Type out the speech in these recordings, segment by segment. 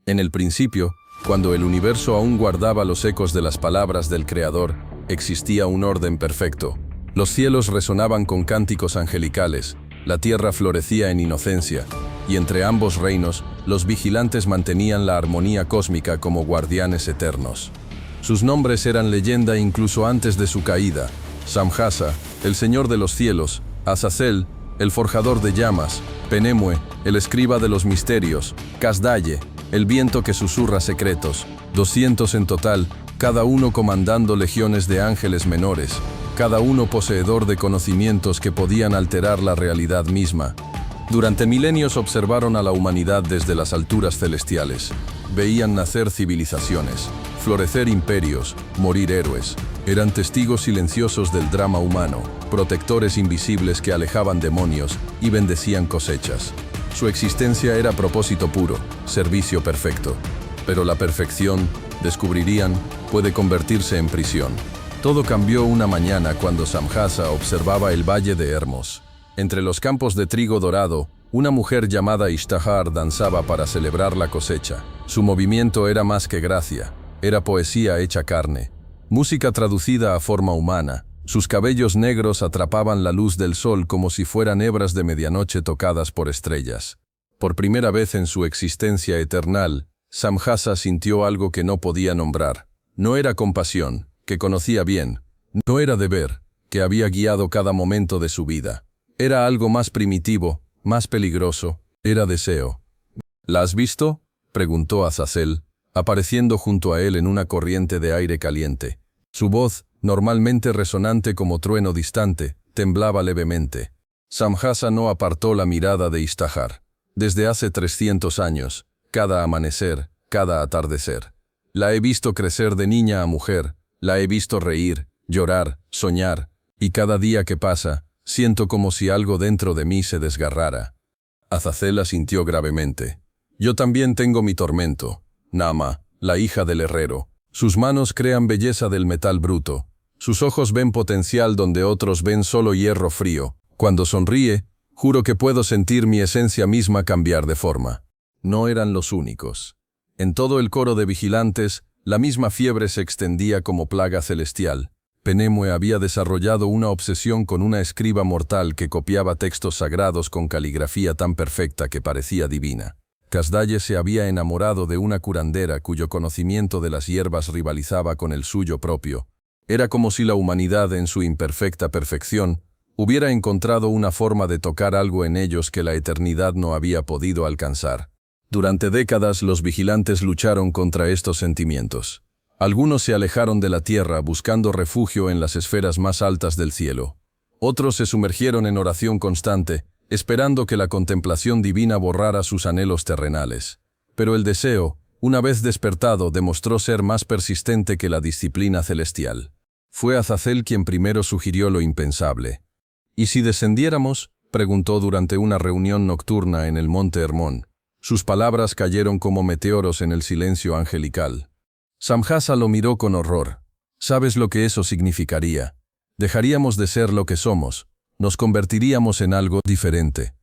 En el principio, cuando el universo aún guardaba los ecos de las palabras del Creador, existía un orden perfecto. Los cielos resonaban con cánticos angelicales, la tierra florecía en inocencia, y entre ambos reinos, los vigilantes mantenían la armonía cósmica como guardianes eternos. Sus nombres eran leyenda incluso antes de su caída: Samjasa, el Señor de los Cielos; Azazel, el forjador de llamas; Penemue, el escriba de los misterios; Casdaye, el viento que susurra secretos. 200 en total, cada uno comandando legiones de ángeles menores, cada uno poseedor de conocimientos que podían alterar la realidad misma. Durante milenios observaron a la humanidad desde las alturas celestiales. Veían nacer civilizaciones, florecer imperios, morir héroes. Eran testigos silenciosos del drama humano, protectores invisibles que alejaban demonios y bendecían cosechas. Su existencia era propósito puro, servicio perfecto. Pero la perfección, descubrirían, puede convertirse en prisión. Todo cambió una mañana cuando Samjasa observaba el valle de Hermos. Entre los campos de trigo dorado, una mujer llamada Ishtahar danzaba para celebrar la cosecha. Su movimiento era más que gracia, era poesía hecha carne, música traducida a forma humana. Sus cabellos negros atrapaban la luz del sol como si fueran hebras de medianoche tocadas por estrellas. Por primera vez en su existencia eternal, Samjasa sintió algo que no podía nombrar. No era compasión, que conocía bien; no era deber, que había guiado cada momento de su vida. Era algo más primitivo, más peligroso. Era deseo. ¿La has visto?, preguntó Azazel, apareciendo junto a él en una corriente de aire caliente. Su voz, normalmente resonante como trueno distante, temblaba levemente. Samjasa no apartó la mirada de Ishtahar. Desde hace 300 años, cada amanecer, cada atardecer. La he visto crecer de niña a mujer, la he visto reír, llorar, soñar, y cada día que pasa, siento como si algo dentro de mí se desgarrara. Azazel asintió gravemente. Yo también tengo mi tormento. Nama, la hija del herrero. Sus manos crean belleza del metal bruto. Sus ojos ven potencial donde otros ven solo hierro frío. Cuando sonríe, juro que puedo sentir mi esencia misma cambiar de forma. No eran los únicos. En todo el coro de vigilantes, la misma fiebre se extendía como plaga celestial. Penemue había desarrollado una obsesión con una escriba mortal que copiaba textos sagrados con caligrafía tan perfecta que parecía divina. Casdaye se había enamorado de una curandera cuyo conocimiento de las hierbas rivalizaba con el suyo propio. Era como si la humanidad, en su imperfecta perfección, hubiera encontrado una forma de tocar algo en ellos que la eternidad no había podido alcanzar. Durante décadas los vigilantes lucharon contra estos sentimientos. Algunos se alejaron de la tierra buscando refugio en las esferas más altas del cielo. Otros se sumergieron en oración constante, esperando que la contemplación divina borrara sus anhelos terrenales. Pero el deseo, una vez despertado, demostró ser más persistente que la disciplina celestial. Fue Azazel quien primero sugirió lo impensable. ¿Y si descendiéramos?, preguntó durante una reunión nocturna en el monte Hermón. Sus palabras cayeron como meteoros en el silencio angelical. Samjasa lo miró con horror. ¿Sabes lo que eso significaría? Dejaríamos de ser lo que somos. Nos convertiríamos en algo diferente.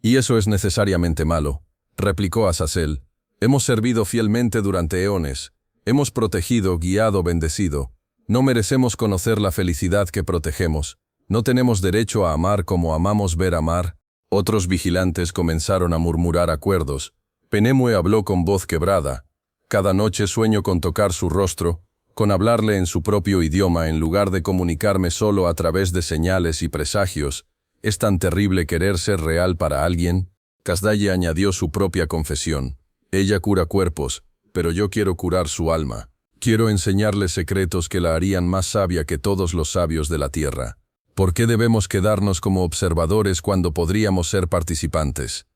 Y eso es necesariamente malo, replicó Azazel. Hemos servido fielmente durante eones. Hemos protegido, guiado, bendecido. No merecemos conocer la felicidad que protegemos. No tenemos derecho a amar como amamos ver amar. Otros vigilantes comenzaron a murmurar acuerdos. Penemue habló con voz quebrada. Cada noche sueño con tocar su rostro, con hablarle en su propio idioma en lugar de comunicarme solo a través de señales y presagios. ¿Es tan terrible querer ser real para alguien? Casdaye añadió su propia confesión. Ella cura cuerpos, pero yo quiero curar su alma. Quiero enseñarle secretos que la harían más sabia que todos los sabios de la tierra. ¿Por qué debemos quedarnos como observadores cuando podríamos ser participantes?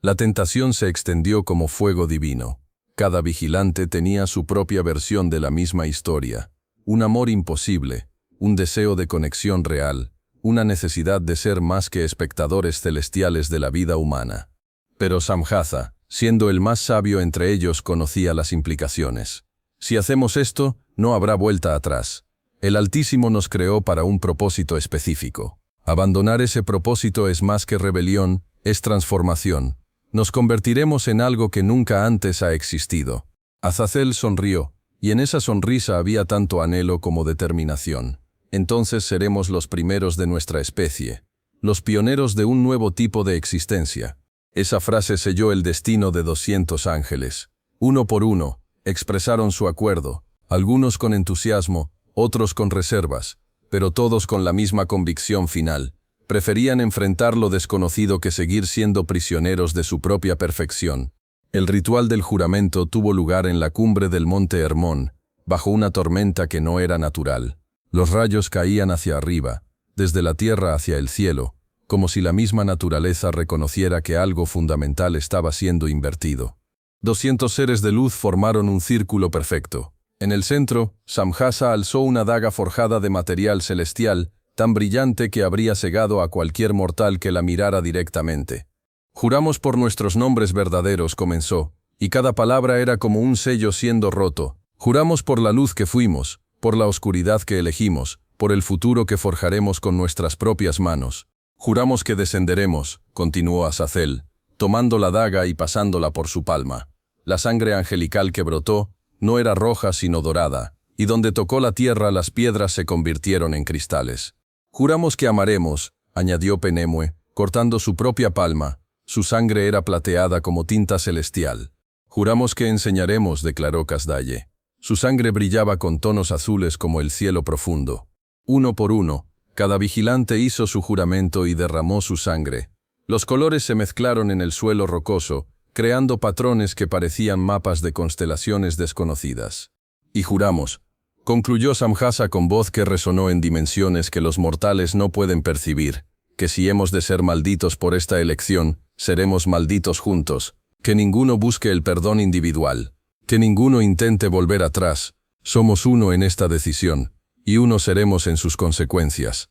La tentación se extendió como fuego divino. Cada vigilante tenía su propia versión de la misma historia. Un amor imposible, un deseo de conexión real, una necesidad de ser más que espectadores celestiales de la vida humana. Pero Samjasa, siendo el más sabio entre ellos, conocía las implicaciones. Si hacemos esto, no habrá vuelta atrás. El Altísimo nos creó para un propósito específico. Abandonar ese propósito es más que rebelión, es transformación. Nos convertiremos en algo que nunca antes ha existido. Azazel sonrió, y en esa sonrisa había tanto anhelo como determinación. Entonces seremos los primeros de nuestra especie, los pioneros de un nuevo tipo de existencia. Esa frase selló el destino de 200 ángeles. Uno por uno, expresaron su acuerdo, algunos con entusiasmo, otros con reservas, pero todos con la misma convicción final. Preferían enfrentar lo desconocido que seguir siendo prisioneros de su propia perfección. El ritual del juramento tuvo lugar en la cumbre del monte Hermón, bajo una tormenta que no era natural. Los rayos caían hacia arriba, desde la tierra hacia el cielo, como si la misma naturaleza reconociera que algo fundamental estaba siendo invertido. 200 seres de luz formaron un círculo perfecto. En el centro, Samjasa alzó una daga forjada de material celestial, tan brillante que habría cegado a cualquier mortal que la mirara directamente. Juramos por nuestros nombres verdaderos, comenzó, y cada palabra era como un sello siendo roto. Juramos por la luz que fuimos, por la oscuridad que elegimos, por el futuro que forjaremos con nuestras propias manos. Juramos que descenderemos, continuó Azazel, tomando la daga y pasándola por su palma. La sangre angelical que brotó no era roja sino dorada, y donde tocó la tierra las piedras se convirtieron en cristales. Juramos que amaremos, añadió Penemue, cortando su propia palma. Su sangre era plateada como tinta celestial. Juramos que enseñaremos, declaró Casdaye. Su sangre brillaba con tonos azules como el cielo profundo. Uno por uno, cada vigilante hizo su juramento y derramó su sangre. Los colores se mezclaron en el suelo rocoso, creando patrones que parecían mapas de constelaciones desconocidas. Y juramos, concluyó Samjasa con voz que resonó en dimensiones que los mortales no pueden percibir, que si hemos de ser malditos por esta elección, seremos malditos juntos, que ninguno busque el perdón individual, que ninguno intente volver atrás, somos uno en esta decisión, y uno seremos en sus consecuencias.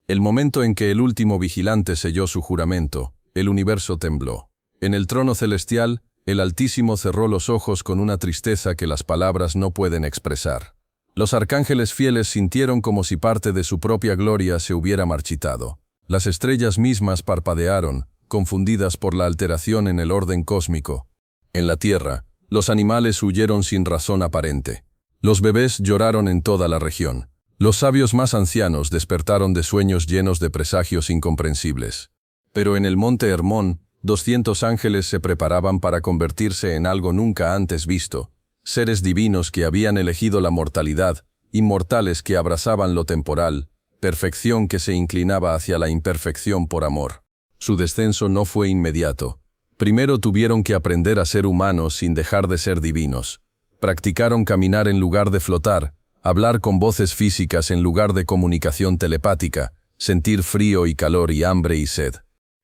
El momento en que el último vigilante selló su juramento, el universo tembló. En el trono celestial, el Altísimo cerró los ojos con una tristeza que las palabras no pueden expresar. Los arcángeles fieles sintieron como si parte de su propia gloria se hubiera marchitado. Las estrellas mismas parpadearon, confundidas por la alteración en el orden cósmico. En la tierra, los animales huyeron sin razón aparente. Los bebés lloraron en toda la región. Los sabios más ancianos despertaron de sueños llenos de presagios incomprensibles. Pero en el monte Hermón, 200 ángeles se preparaban para convertirse en algo nunca antes visto, seres divinos que habían elegido la mortalidad, inmortales que abrazaban lo temporal, perfección que se inclinaba hacia la imperfección por amor. Su descenso no fue inmediato. Primero tuvieron que aprender a ser humanos sin dejar de ser divinos. Practicaron caminar en lugar de flotar, hablar con voces físicas en lugar de comunicación telepática, sentir frío y calor y hambre y sed.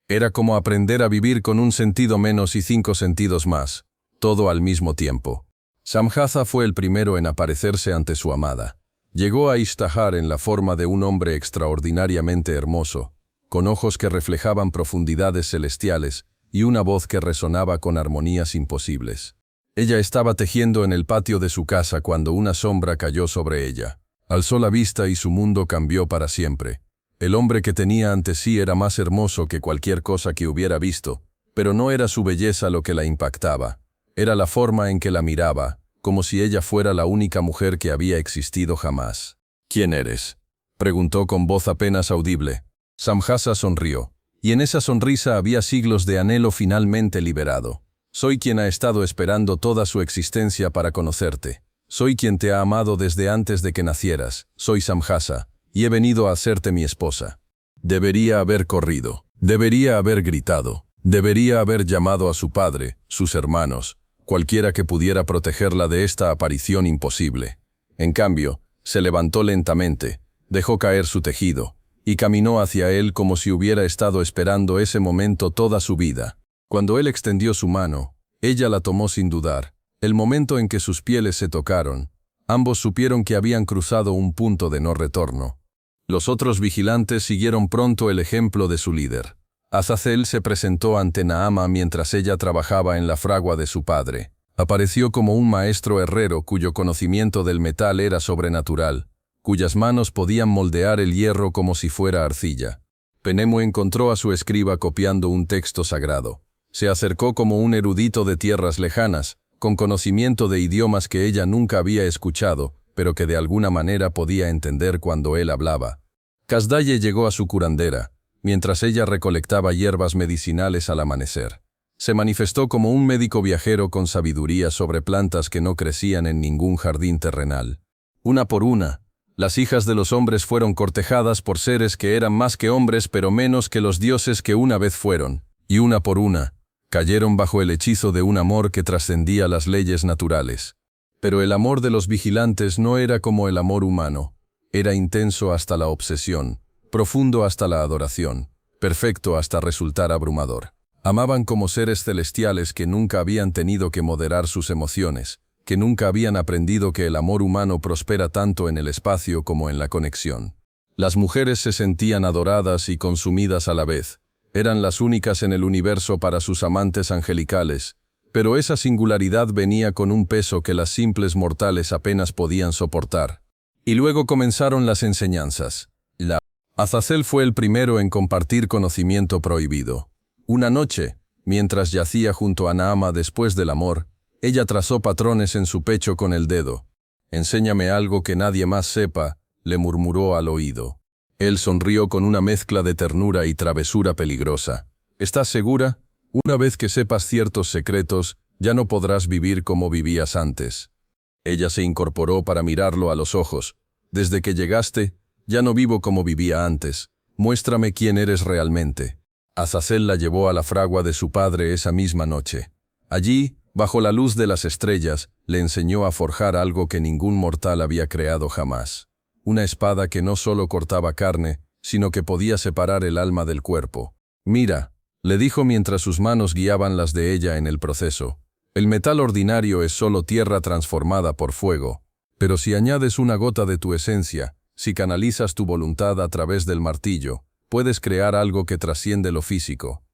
Era como aprender a vivir con un sentido menos y 5 sentidos más, todo al mismo tiempo. Samjasa fue el primero en aparecerse ante su amada. Llegó a Ishtahar en la forma de un hombre extraordinariamente hermoso, con ojos que reflejaban profundidades celestiales y una voz que resonaba con armonías imposibles. Ella estaba tejiendo en el patio de su casa cuando una sombra cayó sobre ella. Alzó la vista y su mundo cambió para siempre. El hombre que tenía ante sí era más hermoso que cualquier cosa que hubiera visto, pero no era su belleza lo que la impactaba. Era la forma en que la miraba, como si ella fuera la única mujer que había existido jamás. «¿Quién eres?», preguntó con voz apenas audible. Samjasa sonrió, y en esa sonrisa había siglos de anhelo finalmente liberado. «Soy quien ha estado esperando toda su existencia para conocerte. Soy quien te ha amado desde antes de que nacieras. Soy Samjasa, y he venido a hacerte mi esposa». Debería haber corrido, debería haber gritado, debería haber llamado a su padre, sus hermanos, cualquiera que pudiera protegerla de esta aparición imposible. En cambio, se levantó lentamente, dejó caer su tejido, y caminó hacia él como si hubiera estado esperando ese momento toda su vida. Cuando él extendió su mano, ella la tomó sin dudar. El momento en que sus pieles se tocaron, ambos supieron que habían cruzado un punto de no retorno. Los otros vigilantes siguieron pronto el ejemplo de su líder. Azazel se presentó ante Naama mientras ella trabajaba en la fragua de su padre. Apareció como un maestro herrero cuyo conocimiento del metal era sobrenatural, cuyas manos podían moldear el hierro como si fuera arcilla. Penemue encontró a su escriba copiando un texto sagrado. Se acercó como un erudito de tierras lejanas, con conocimiento de idiomas que ella nunca había escuchado, pero que de alguna manera podía entender cuando él hablaba. Casdaye llegó a su curandera, mientras ella recolectaba hierbas medicinales al amanecer. Se manifestó como un médico viajero con sabiduría sobre plantas que no crecían en ningún jardín terrenal. Una por una, las hijas de los hombres fueron cortejadas por seres que eran más que hombres pero menos que los dioses que una vez fueron, y una por una, cayeron bajo el hechizo de un amor que trascendía las leyes naturales. Pero el amor de los vigilantes no era como el amor humano, era intenso hasta la obsesión, profundo hasta la adoración, perfecto hasta resultar abrumador. Amaban como seres celestiales que nunca habían tenido que moderar sus emociones, que nunca habían aprendido que el amor humano prospera tanto en el espacio como en la conexión. Las mujeres se sentían adoradas y consumidas a la vez. Eran las únicas en el universo para sus amantes angelicales, pero esa singularidad venía con un peso que las simples mortales apenas podían soportar. Y luego comenzaron las enseñanzas. Azazel fue el primero en compartir conocimiento prohibido. Una noche, mientras yacía junto a Naama después del amor, ella trazó patrones en su pecho con el dedo. «Enséñame algo que nadie más sepa», le murmuró al oído. Él sonrió con una mezcla de ternura y travesura peligrosa. «¿Estás segura? Una vez que sepas ciertos secretos, ya no podrás vivir como vivías antes». Ella se incorporó para mirarlo a los ojos. «Desde que llegaste, ya no vivo como vivía antes. Muéstrame quién eres realmente». Azazel la llevó a la fragua de su padre esa misma noche. Allí, bajo la luz de las estrellas, le enseñó a forjar algo que ningún mortal había creado jamás. Una espada que no solo cortaba carne, sino que podía separar el alma del cuerpo. «Mira», le dijo mientras sus manos guiaban las de ella en el proceso. «El metal ordinario es solo tierra transformada por fuego. Pero si añades una gota de tu esencia, si canalizas tu voluntad a través del martillo, puedes crear algo que trasciende lo físico».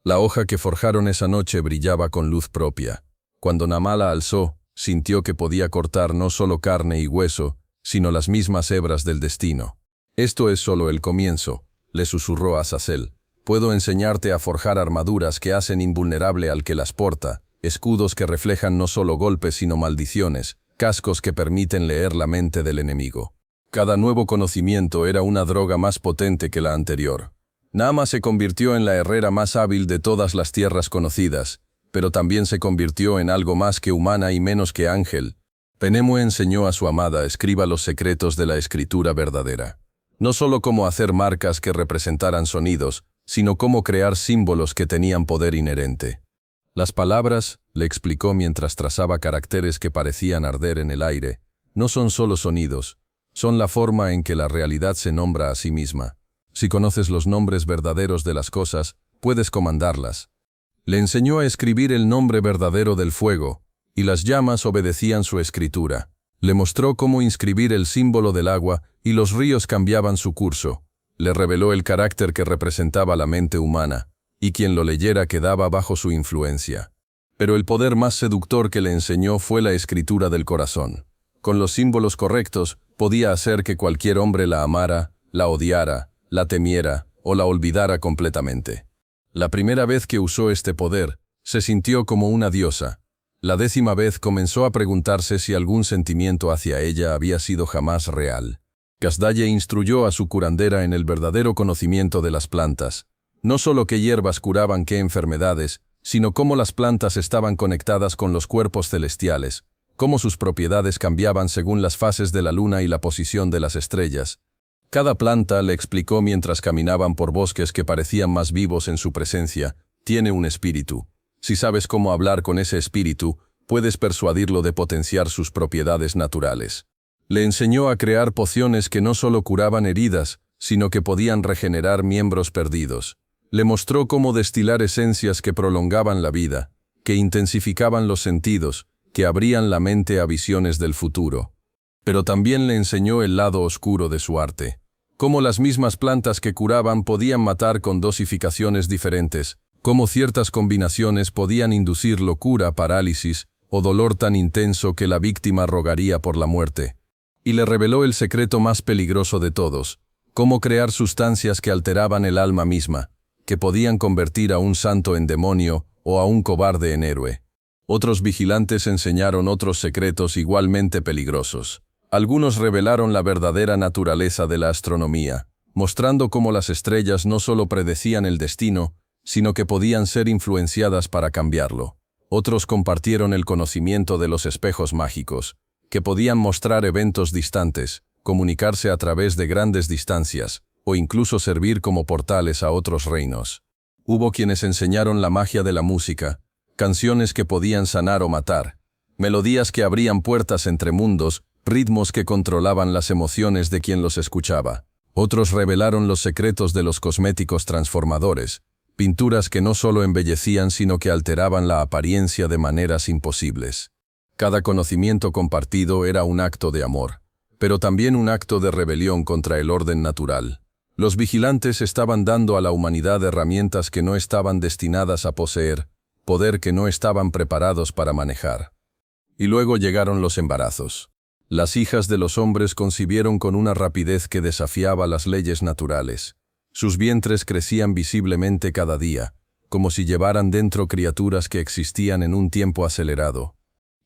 La hoja que forjaron esa noche brillaba con luz propia. Cuando Naama la alzó, sintió que podía cortar no solo carne y hueso, sino las mismas hebras del destino. «Esto es solo el comienzo», le susurró a Azazel. «Puedo enseñarte a forjar armaduras que hacen invulnerable al que las porta, escudos que reflejan no solo golpes sino maldiciones, cascos que permiten leer la mente del enemigo». Cada nuevo conocimiento era una droga más potente que la anterior. Naama se convirtió en la herrera más hábil de todas las tierras conocidas, pero también se convirtió en algo más que humana y menos que ángel. Penemu enseñó a su amada escriba los secretos de la escritura verdadera. No solo cómo hacer marcas que representaran sonidos, sino cómo crear símbolos que tenían poder inherente. Las palabras, le explicó mientras trazaba caracteres que parecían arder en el aire, no son solo sonidos, son la forma en que la realidad se nombra a sí misma. Si conoces los nombres verdaderos de las cosas, puedes comandarlas. Le enseñó a escribir el nombre verdadero del fuego, y las llamas obedecían su escritura. Le mostró cómo inscribir el símbolo del agua, y los ríos cambiaban su curso. Le reveló el carácter que representaba la mente humana, y quien lo leyera quedaba bajo su influencia. Pero el poder más seductor que le enseñó fue la escritura del corazón. Con los símbolos correctos, podía hacer que cualquier hombre la amara, la odiara, la temiera o la olvidara completamente. La primera vez que usó este poder, se sintió como una diosa. La 10ª vez comenzó a preguntarse si algún sentimiento hacia ella había sido jamás real. Casdaye instruyó a su curandera en el verdadero conocimiento de las plantas. No solo qué hierbas curaban qué enfermedades, sino cómo las plantas estaban conectadas con los cuerpos celestiales, cómo sus propiedades cambiaban según las fases de la luna y la posición de las estrellas. Cada planta, le explicó mientras caminaban por bosques que parecían más vivos en su presencia, tiene un espíritu. Si sabes cómo hablar con ese espíritu, puedes persuadirlo de potenciar sus propiedades naturales. Le enseñó a crear pociones que no solo curaban heridas, sino que podían regenerar miembros perdidos. Le mostró cómo destilar esencias que prolongaban la vida, que intensificaban los sentidos, que abrían la mente a visiones del futuro. Pero también le enseñó el lado oscuro de su arte. Cómo las mismas plantas que curaban podían matar con dosificaciones diferentes, cómo ciertas combinaciones podían inducir locura, parálisis o dolor tan intenso que la víctima rogaría por la muerte. Y le reveló el secreto más peligroso de todos, cómo crear sustancias que alteraban el alma misma, que podían convertir a un santo en demonio o a un cobarde en héroe. Otros vigilantes enseñaron otros secretos igualmente peligrosos. Algunos revelaron la verdadera naturaleza de la astronomía, mostrando cómo las estrellas no solo predecían el destino, sino que podían ser influenciadas para cambiarlo. Otros compartieron el conocimiento de los espejos mágicos, que podían mostrar eventos distantes, comunicarse a través de grandes distancias, o incluso servir como portales a otros reinos. Hubo quienes enseñaron la magia de la música, canciones que podían sanar o matar, melodías que abrían puertas entre mundos, ritmos que controlaban las emociones de quien los escuchaba. Otros revelaron los secretos de los cosméticos transformadores, pinturas que no solo embellecían sino que alteraban la apariencia de maneras imposibles. Cada conocimiento compartido era un acto de amor, pero también un acto de rebelión contra el orden natural. Los vigilantes estaban dando a la humanidad herramientas que no estaban destinadas a poseer, poder que no estaban preparados para manejar. Y luego llegaron los embarazos. Las hijas de los hombres concibieron con una rapidez que desafiaba las leyes naturales. Sus vientres crecían visiblemente cada día, como si llevaran dentro criaturas que existían en un tiempo acelerado.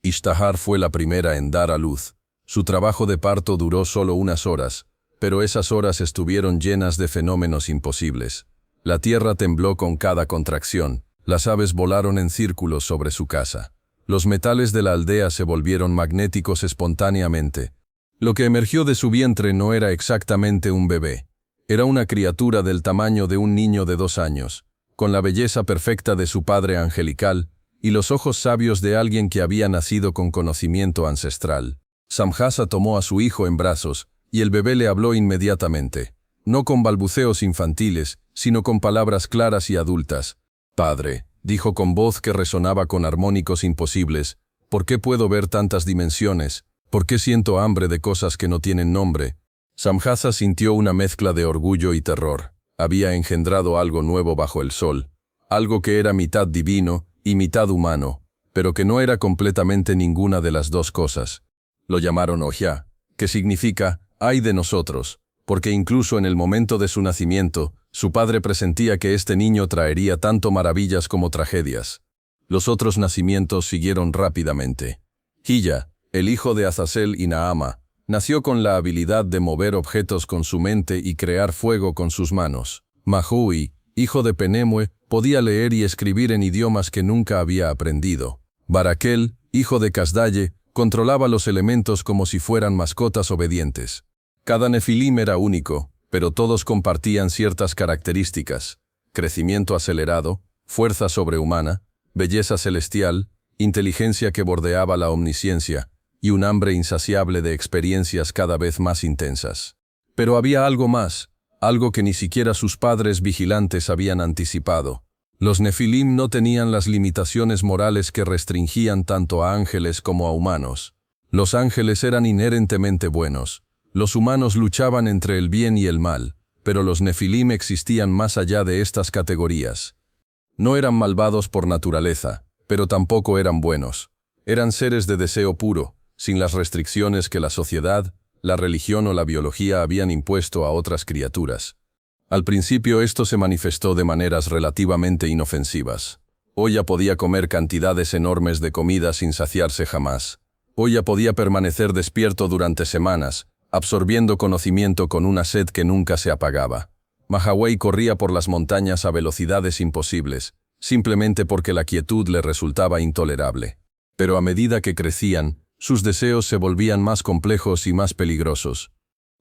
Ishtahar fue la primera en dar a luz. Su trabajo de parto duró solo unas horas, pero esas horas estuvieron llenas de fenómenos imposibles. La tierra tembló con cada contracción, las aves volaron en círculos sobre su casa. Los metales de la aldea se volvieron magnéticos espontáneamente. Lo que emergió de su vientre no era exactamente un bebé. Era una criatura del tamaño de un niño de 2 años, con la belleza perfecta de su padre angelical y los ojos sabios de alguien que había nacido con conocimiento ancestral. Samhasa tomó a su hijo en brazos, y el bebé le habló inmediatamente, no con balbuceos infantiles, sino con palabras claras y adultas. «Padre», dijo con voz que resonaba con armónicos imposibles, «¿por qué puedo ver tantas dimensiones? ¿Por qué siento hambre de cosas que no tienen nombre?» Samhasa sintió una mezcla de orgullo y terror. Había engendrado algo nuevo bajo el sol, algo que era mitad divino y mitad humano, pero que no era completamente ninguna de las dos cosas. Lo llamaron Ohia, que significa «ay de nosotros», porque incluso en el momento de su nacimiento, su padre presentía que este niño traería tanto maravillas como tragedias. Los otros nacimientos siguieron rápidamente. Hiya, el hijo de Azazel y Naama, nació con la habilidad de mover objetos con su mente y crear fuego con sus manos. Mahui, hijo de Penemue, podía leer y escribir en idiomas que nunca había aprendido. Barakel, hijo de Casdaye, controlaba los elementos como si fueran mascotas obedientes. Cada nefilim era único, pero todos compartían ciertas características: crecimiento acelerado, fuerza sobrehumana, belleza celestial, inteligencia que bordeaba la omnisciencia, y un hambre insaciable de experiencias cada vez más intensas. Pero había algo más, algo que ni siquiera sus padres vigilantes habían anticipado. Los nefilim no tenían las limitaciones morales que restringían tanto a ángeles como a humanos. Los ángeles eran inherentemente buenos. Los humanos luchaban entre el bien y el mal, pero los nefilim existían más allá de estas categorías. No eran malvados por naturaleza, pero tampoco eran buenos. Eran seres de deseo puro, sin las restricciones que la sociedad, la religión o la biología habían impuesto a otras criaturas. Al principio esto se manifestó de maneras relativamente inofensivas. Oya podía comer cantidades enormes de comida sin saciarse jamás. Oya podía permanecer despierto durante semanas, absorbiendo conocimiento con una sed que nunca se apagaba. Mahawei corría por las montañas a velocidades imposibles, simplemente porque la quietud le resultaba intolerable. Pero a medida que crecían, sus deseos se volvían más complejos y más peligrosos.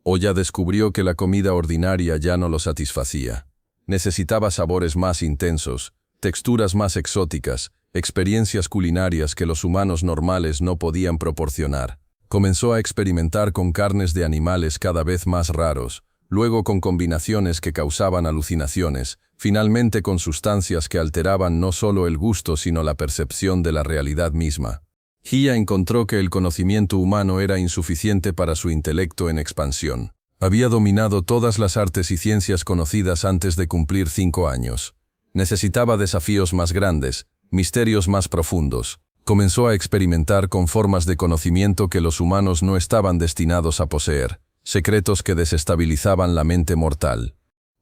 Oya descubrió que la comida ordinaria ya no lo satisfacía. Necesitaba sabores más intensos, texturas más exóticas, experiencias culinarias que los humanos normales no podían proporcionar. Comenzó a experimentar con carnes de animales cada vez más raros, luego con combinaciones que causaban alucinaciones, finalmente con sustancias que alteraban no solo el gusto sino la percepción de la realidad misma. Hiya encontró que el conocimiento humano era insuficiente para su intelecto en expansión. Había dominado todas las artes y ciencias conocidas antes de cumplir 5 años. Necesitaba desafíos más grandes, misterios más profundos. Comenzó a experimentar con formas de conocimiento que los humanos no estaban destinados a poseer, secretos que desestabilizaban la mente mortal.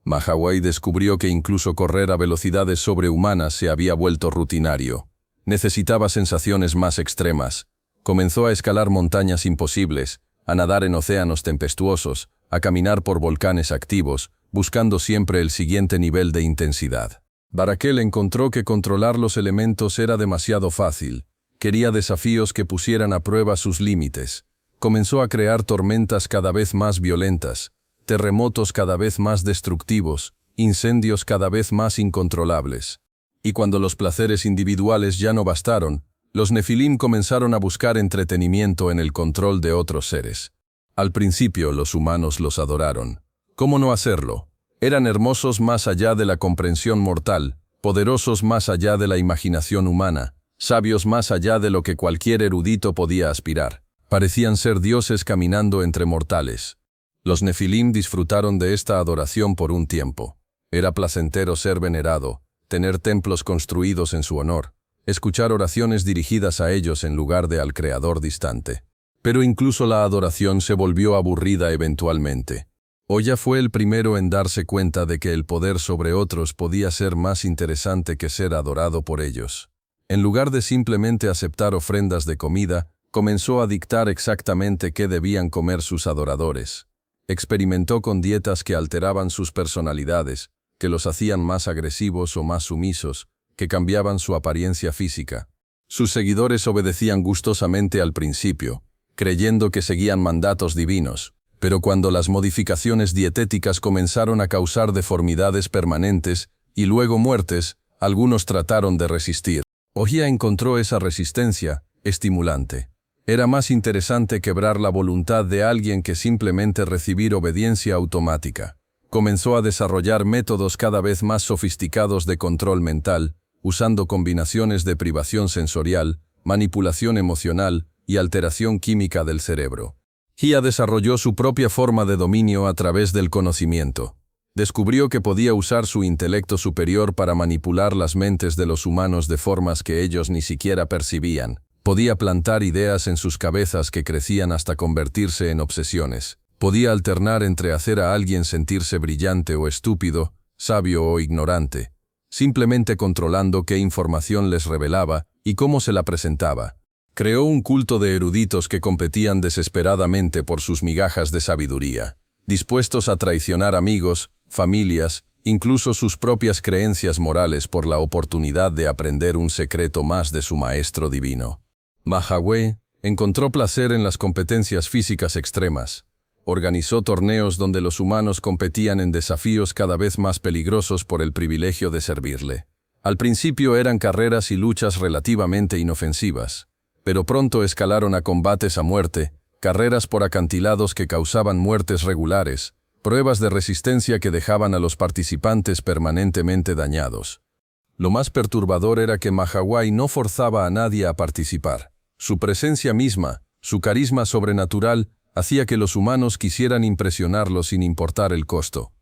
Mahaway descubrió que incluso correr a velocidades sobrehumanas se había vuelto rutinario. Necesitaba sensaciones más extremas. Comenzó a escalar montañas imposibles, a nadar en océanos tempestuosos, a caminar por volcanes activos, buscando siempre el siguiente nivel de intensidad. Barakel encontró que controlar los elementos era demasiado fácil. Quería desafíos que pusieran a prueba sus límites. Comenzó a crear tormentas cada vez más violentas, terremotos cada vez más destructivos, incendios cada vez más incontrolables. Y cuando los placeres individuales ya no bastaron, los Nefilim comenzaron a buscar entretenimiento en el control de otros seres. Al principio los humanos los adoraron. ¿Cómo no hacerlo? Eran hermosos más allá de la comprensión mortal, poderosos más allá de la imaginación humana, sabios más allá de lo que cualquier erudito podía aspirar. Parecían ser dioses caminando entre mortales. Los Nefilim disfrutaron de esta adoración por un tiempo. Era placentero ser venerado, tener templos construidos en su honor, escuchar oraciones dirigidas a ellos en lugar de al Creador distante. Pero incluso la adoración se volvió aburrida eventualmente. Oya fue el primero en darse cuenta de que el poder sobre otros podía ser más interesante que ser adorado por ellos. En lugar de simplemente aceptar ofrendas de comida, comenzó a dictar exactamente qué debían comer sus adoradores. Experimentó con dietas que alteraban sus personalidades, que los hacían más agresivos o más sumisos, que cambiaban su apariencia física. Sus seguidores obedecían gustosamente al principio, creyendo que seguían mandatos divinos, pero cuando las modificaciones dietéticas comenzaron a causar deformidades permanentes y luego muertes, algunos trataron de resistir. Oya encontró esa resistencia estimulante. Era más interesante quebrar la voluntad de alguien que simplemente recibir obediencia automática. Comenzó a desarrollar métodos cada vez más sofisticados de control mental, usando combinaciones de privación sensorial, manipulación emocional y alteración química del cerebro. Oya desarrolló su propia forma de dominio a través del conocimiento. Descubrió que podía usar su intelecto superior para manipular las mentes de los humanos de formas que ellos ni siquiera percibían. Podía plantar ideas en sus cabezas que crecían hasta convertirse en obsesiones. Podía alternar entre hacer a alguien sentirse brillante o estúpido, sabio o ignorante, simplemente controlando qué información les revelaba y cómo se la presentaba. Creó un culto de eruditos que competían desesperadamente por sus migajas de sabiduría, dispuestos a traicionar amigos, familias, incluso sus propias creencias morales por la oportunidad de aprender un secreto más de su maestro divino. Mahaway encontró placer en las competencias físicas extremas. Organizó torneos donde los humanos competían en desafíos cada vez más peligrosos por el privilegio de servirle. Al principio eran carreras y luchas relativamente inofensivas, pero pronto escalaron a combates a muerte, carreras por acantilados que causaban muertes regulares, pruebas de resistencia que dejaban a los participantes permanentemente dañados. Lo más perturbador era que Mahaway no forzaba a nadie a participar. Su presencia misma, su carisma sobrenatural, hacía que los humanos quisieran impresionarlo sin importar el costo.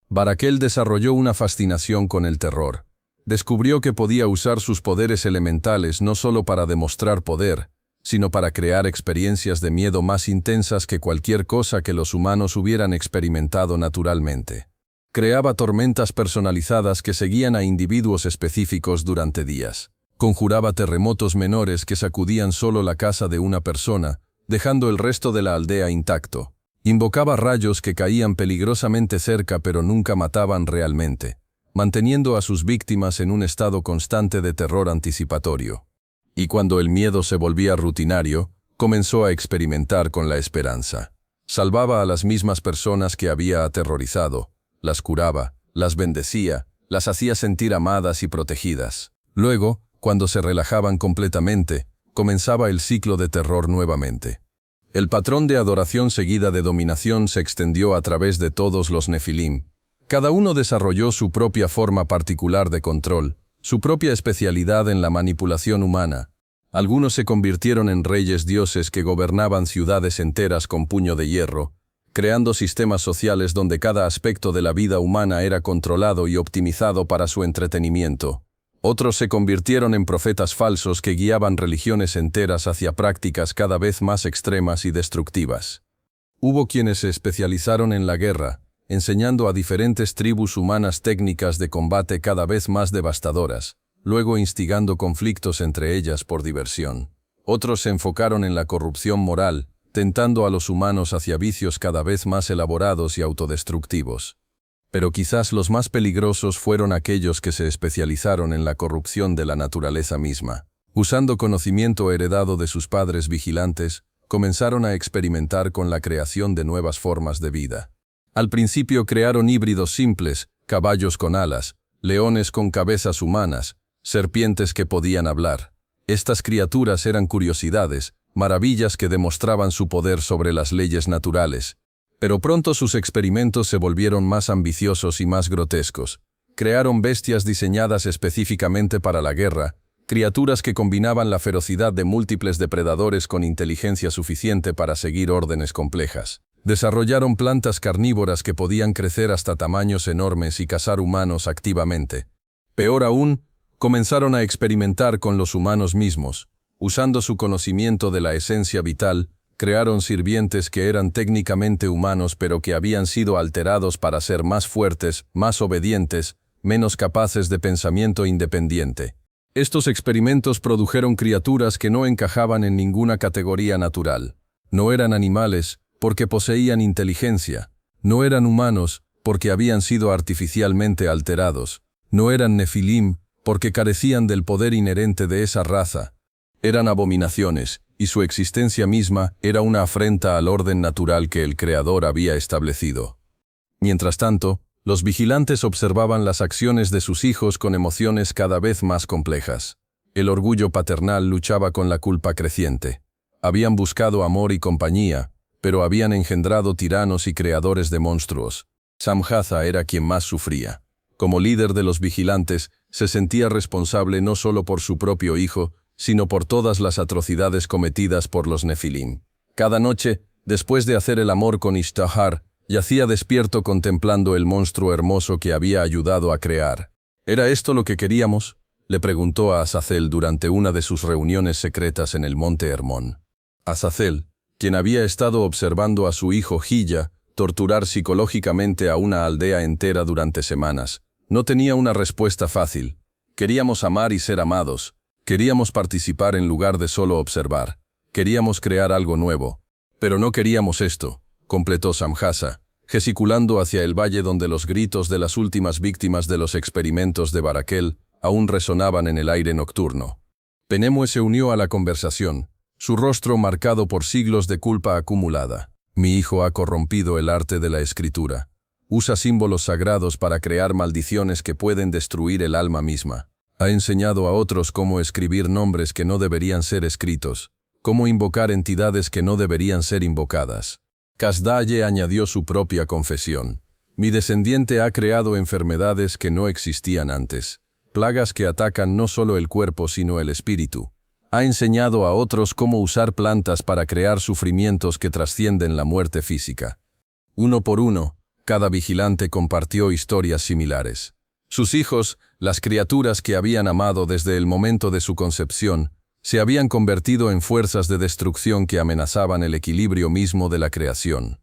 Barakel desarrolló una fascinación con el terror. Descubrió que podía usar sus poderes elementales no solo para demostrar poder, sino para crear experiencias de miedo más intensas que cualquier cosa que los humanos hubieran experimentado naturalmente. Creaba tormentas personalizadas que seguían a individuos específicos durante días. Conjuraba terremotos menores que sacudían solo la casa de una persona, dejando el resto de la aldea intacto. Invocaba rayos que caían peligrosamente cerca pero nunca mataban realmente, manteniendo a sus víctimas en un estado constante de terror anticipatorio. Y cuando el miedo se volvía rutinario, comenzó a experimentar con la esperanza. Salvaba a las mismas personas que había aterrorizado, las curaba, las bendecía, las hacía sentir amadas y protegidas. Luego, cuando se relajaban completamente, comenzaba el ciclo de terror nuevamente. El patrón de adoración seguida de dominación se extendió a través de todos los Nefilim. Cada uno desarrolló su propia forma particular de control, su propia especialidad en la manipulación humana. Algunos se convirtieron en reyes dioses que gobernaban ciudades enteras con puño de hierro, creando sistemas sociales donde cada aspecto de la vida humana era controlado y optimizado para su entretenimiento. Otros se convirtieron en profetas falsos que guiaban religiones enteras hacia prácticas cada vez más extremas y destructivas. Hubo quienes se especializaron en la guerra, enseñando a diferentes tribus humanas técnicas de combate cada vez más devastadoras, luego instigando conflictos entre ellas por diversión. Otros se enfocaron en la corrupción moral, tentando a los humanos hacia vicios cada vez más elaborados y autodestructivos. Pero quizás los más peligrosos fueron aquellos que se especializaron en la corrupción de la naturaleza misma. Usando conocimiento heredado de sus padres vigilantes, comenzaron a experimentar con la creación de nuevas formas de vida. Al principio crearon híbridos simples, caballos con alas, leones con cabezas humanas, serpientes que podían hablar. Estas criaturas eran curiosidades, maravillas que demostraban su poder sobre las leyes naturales. Pero pronto sus experimentos se volvieron más ambiciosos y más grotescos. Crearon bestias diseñadas específicamente para la guerra, criaturas que combinaban la ferocidad de múltiples depredadores con inteligencia suficiente para seguir órdenes complejas. Desarrollaron plantas carnívoras que podían crecer hasta tamaños enormes y cazar humanos activamente. Peor aún, comenzaron a experimentar con los humanos mismos. Usando su conocimiento de la esencia vital, crearon sirvientes que eran técnicamente humanos pero que habían sido alterados para ser más fuertes, más obedientes, menos capaces de pensamiento independiente. Estos experimentos produjeron criaturas que no encajaban en ninguna categoría natural. No eran animales, porque poseían inteligencia. No eran humanos, porque habían sido artificialmente alterados. No eran nefilim, porque carecían del poder inherente de esa raza. Eran abominaciones, y su existencia misma era una afrenta al orden natural que el Creador había establecido. Mientras tanto, los vigilantes observaban las acciones de sus hijos con emociones cada vez más complejas. El orgullo paternal luchaba con la culpa creciente. Habían buscado amor y compañía, pero habían engendrado tiranos y creadores de monstruos. Samhaza era quien más sufría. Como líder de los vigilantes, se sentía responsable no solo por su propio hijo, sino por todas las atrocidades cometidas por los Nefilim. Cada noche, después de hacer el amor con Ishtahar, yacía despierto contemplando el monstruo hermoso que había ayudado a crear. ¿Era esto lo que queríamos?, le preguntó a Azazel durante una de sus reuniones secretas en el monte Hermón. Azazel, quien había estado observando a su hijo Hilla torturar psicológicamente a una aldea entera durante semanas, no tenía una respuesta fácil. Queríamos amar y ser amados. Queríamos participar en lugar de solo observar. Queríamos crear algo nuevo. Pero no queríamos esto, completó Samhaza, gesticulando hacia el valle donde los gritos de las últimas víctimas de los experimentos de Barakel aún resonaban en el aire nocturno. Penemue se unió a la conversación, su rostro marcado por siglos de culpa acumulada. Mi hijo ha corrompido el arte de la escritura. Usa símbolos sagrados para crear maldiciones que pueden destruir el alma misma. Ha enseñado a otros cómo escribir nombres que no deberían ser escritos, cómo invocar entidades que no deberían ser invocadas. Kasdaye añadió su propia confesión. Mi descendiente ha creado enfermedades que no existían antes, plagas que atacan no solo el cuerpo sino el espíritu. Ha enseñado a otros cómo usar plantas para crear sufrimientos que trascienden la muerte física. Uno por uno, cada vigilante compartió historias similares. Sus hijos, las criaturas que habían amado desde el momento de su concepción, se habían convertido en fuerzas de destrucción que amenazaban el equilibrio mismo de la creación.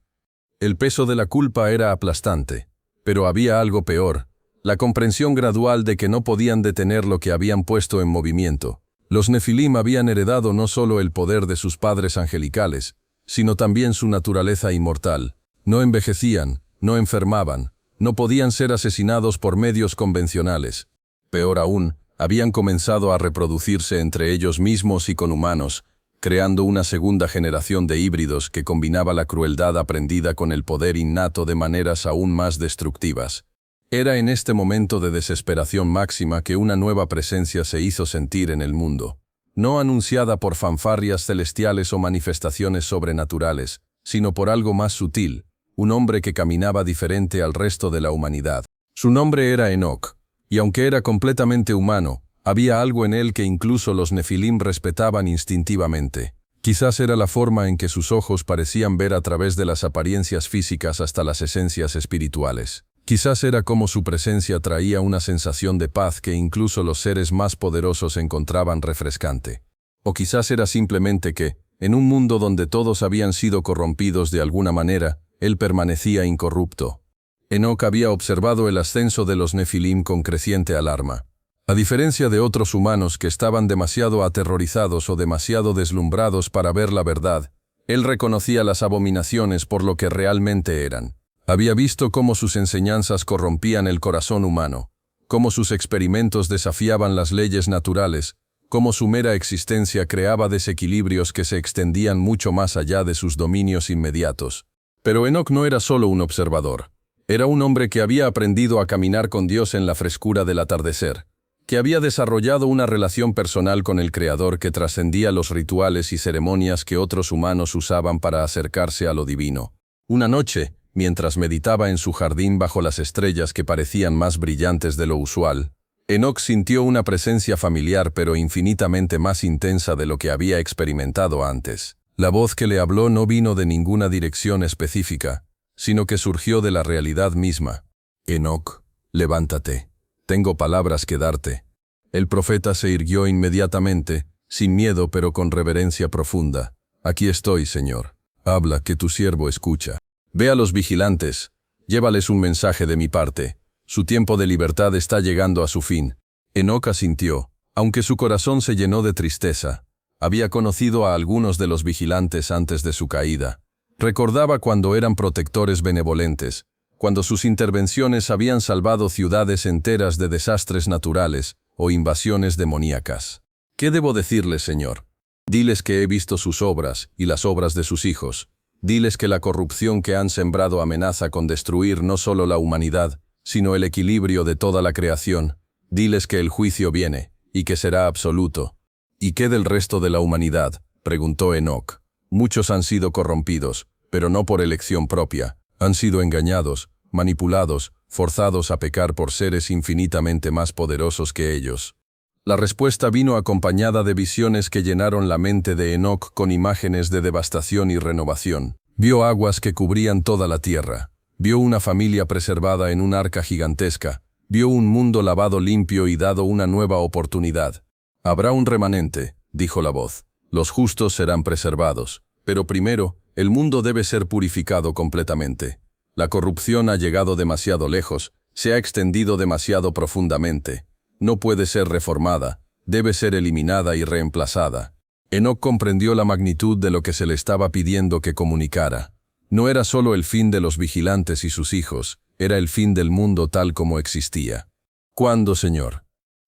El peso de la culpa era aplastante, pero había algo peor, la comprensión gradual de que no podían detener lo que habían puesto en movimiento. Los Nefilim habían heredado no solo el poder de sus padres angelicales, sino también su naturaleza inmortal. No envejecían, no enfermaban, no podían ser asesinados por medios convencionales. Peor aún, habían comenzado a reproducirse entre ellos mismos y con humanos, creando una segunda generación de híbridos que combinaba la crueldad aprendida con el poder innato de maneras aún más destructivas. Era en este momento de desesperación máxima que una nueva presencia se hizo sentir en el mundo, no anunciada por fanfarrias celestiales o manifestaciones sobrenaturales, sino por algo más sutil, un hombre que caminaba diferente al resto de la humanidad. Su nombre era Enoch, y aunque era completamente humano, había algo en él que incluso los Nefilim respetaban instintivamente. Quizás era la forma en que sus ojos parecían ver a través de las apariencias físicas hasta las esencias espirituales. Quizás era como su presencia traía una sensación de paz que incluso los seres más poderosos encontraban refrescante. O quizás era simplemente que, en un mundo donde todos habían sido corrompidos de alguna manera, él permanecía incorrupto. Enoc había observado el ascenso de los Nefilim con creciente alarma. A diferencia de otros humanos que estaban demasiado aterrorizados o demasiado deslumbrados para ver la verdad, él reconocía las abominaciones por lo que realmente eran. Había visto cómo sus enseñanzas corrompían el corazón humano, cómo sus experimentos desafiaban las leyes naturales, cómo su mera existencia creaba desequilibrios que se extendían mucho más allá de sus dominios inmediatos. Pero Enoc no era solo un observador. Era un hombre que había aprendido a caminar con Dios en la frescura del atardecer, que había desarrollado una relación personal con el Creador que trascendía los rituales y ceremonias que otros humanos usaban para acercarse a lo divino. Una noche, mientras meditaba en su jardín bajo las estrellas que parecían más brillantes de lo usual, Enoc sintió una presencia familiar pero infinitamente más intensa de lo que había experimentado antes. La voz que le habló no vino de ninguna dirección específica, sino que surgió de la realidad misma. Enoc, levántate. Tengo palabras que darte. El profeta se irguió inmediatamente, sin miedo pero con reverencia profunda. Aquí estoy, Señor. Habla, que tu siervo escucha. Ve a los vigilantes, llévales un mensaje de mi parte. Su tiempo de libertad está llegando a su fin. Enoc asintió, aunque su corazón se llenó de tristeza. Había conocido a algunos de los vigilantes antes de su caída. Recordaba cuando eran protectores benevolentes, cuando sus intervenciones habían salvado ciudades enteras de desastres naturales o invasiones demoníacas. ¿Qué debo decirles, Señor? Diles que he visto sus obras y las obras de sus hijos. Diles que la corrupción que han sembrado amenaza con destruir no solo la humanidad, sino el equilibrio de toda la creación. Diles que el juicio viene, y que será absoluto. ¿Y qué del resto de la humanidad?, preguntó Enoc. Muchos han sido corrompidos, pero no por elección propia. Han sido engañados, manipulados, forzados a pecar por seres infinitamente más poderosos que ellos. La respuesta vino acompañada de visiones que llenaron la mente de Enoc con imágenes de devastación y renovación. Vio aguas que cubrían toda la tierra. Vio una familia preservada en un arca gigantesca. Vio un mundo lavado limpio y dado una nueva oportunidad. Habrá un remanente, dijo la voz. Los justos serán preservados. Pero primero, el mundo debe ser purificado completamente. La corrupción ha llegado demasiado lejos, se ha extendido demasiado profundamente. No puede ser reformada, debe ser eliminada y reemplazada. Enoc comprendió la magnitud de lo que se le estaba pidiendo que comunicara. No era solo el fin de los vigilantes y sus hijos, era el fin del mundo tal como existía. ¿Cuándo, Señor?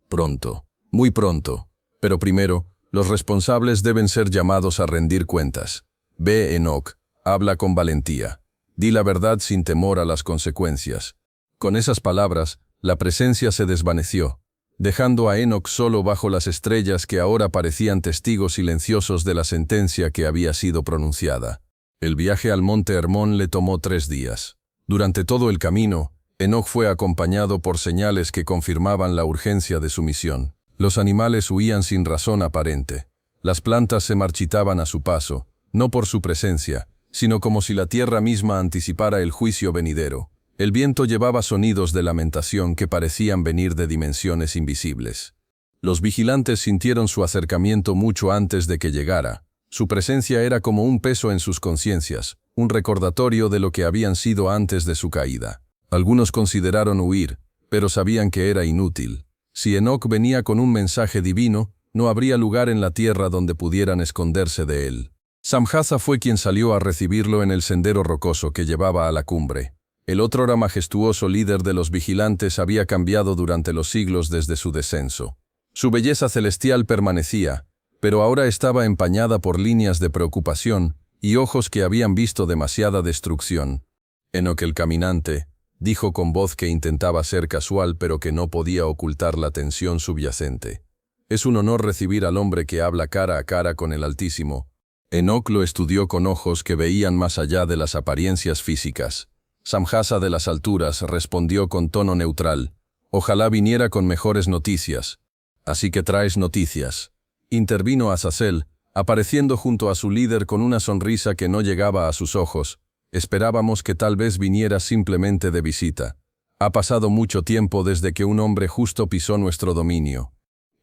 Pronto, muy pronto. Pero primero, los responsables deben ser llamados a rendir cuentas. Ve, Enoc, habla con valentía. Di la verdad sin temor a las consecuencias. Con esas palabras, la presencia se desvaneció, dejando a Enoc solo bajo las estrellas que ahora parecían testigos silenciosos de la sentencia que había sido pronunciada. El viaje al monte Hermón le tomó 3 días. Durante todo el camino, Enoc fue acompañado por señales que confirmaban la urgencia de su misión. Los animales huían sin razón aparente. Las plantas se marchitaban a su paso, no por su presencia, sino como si la tierra misma anticipara el juicio venidero. El viento llevaba sonidos de lamentación que parecían venir de dimensiones invisibles. Los vigilantes sintieron su acercamiento mucho antes de que llegara. Su presencia era como un peso en sus conciencias, un recordatorio de lo que habían sido antes de su caída. Algunos consideraron huir, pero sabían que era inútil. Si Enoc venía con un mensaje divino, no habría lugar en la tierra donde pudieran esconderse de él. Samjaza fue quien salió a recibirlo en el sendero rocoso que llevaba a la cumbre. El otrora majestuoso líder de los vigilantes había cambiado durante los siglos desde su descenso. Su belleza celestial permanecía, pero ahora estaba empañada por líneas de preocupación y ojos que habían visto demasiada destrucción. Enoc el caminante, dijo con voz que intentaba ser casual pero que no podía ocultar la tensión subyacente. Es un honor recibir al hombre que habla cara a cara con el Altísimo. Enoc lo estudió con ojos que veían más allá de las apariencias físicas. Samjaza de las alturas respondió con tono neutral. Ojalá viniera con mejores noticias. Así que traes noticias. Intervino Azazel, apareciendo junto a su líder con una sonrisa que no llegaba a sus ojos. Esperábamos que tal vez viniera simplemente de visita. Ha pasado mucho tiempo desde que un hombre justo pisó nuestro dominio.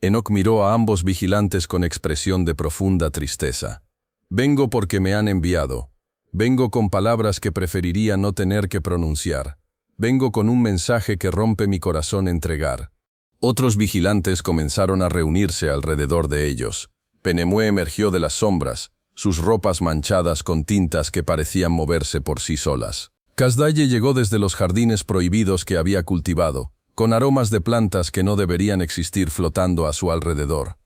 Enoc miró a ambos vigilantes con expresión de profunda tristeza. Vengo porque me han enviado. Vengo con palabras que preferiría no tener que pronunciar. Vengo con un mensaje que rompe mi corazón entregar. Otros vigilantes comenzaron a reunirse alrededor de ellos. Penemue emergió de las sombras, sus ropas manchadas con tintas que parecían moverse por sí solas. Casdalle llegó desde los jardines prohibidos que había cultivado, con aromas de plantas que no deberían existir flotando a su alrededor.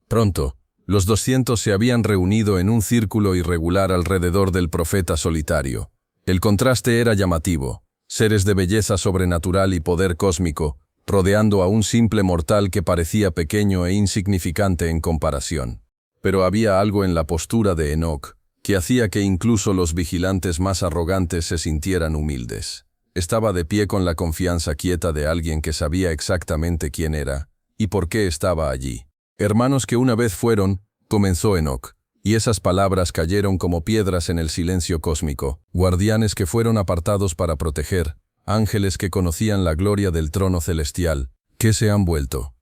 Pronto, los 200 se habían reunido en un círculo irregular alrededor del profeta solitario. El contraste era llamativo, seres de belleza sobrenatural y poder cósmico, rodeando a un simple mortal que parecía pequeño e insignificante en comparación. Pero había algo en la postura de Enoc que hacía que incluso los vigilantes más arrogantes se sintieran humildes. Estaba de pie con la confianza quieta de alguien que sabía exactamente quién era y por qué estaba allí. Hermanos que una vez fueron, comenzó Enoc, y esas palabras cayeron como piedras en el silencio cósmico, guardianes que fueron apartados para proteger, ángeles que conocían la gloria del trono celestial, ¿qué se han vuelto?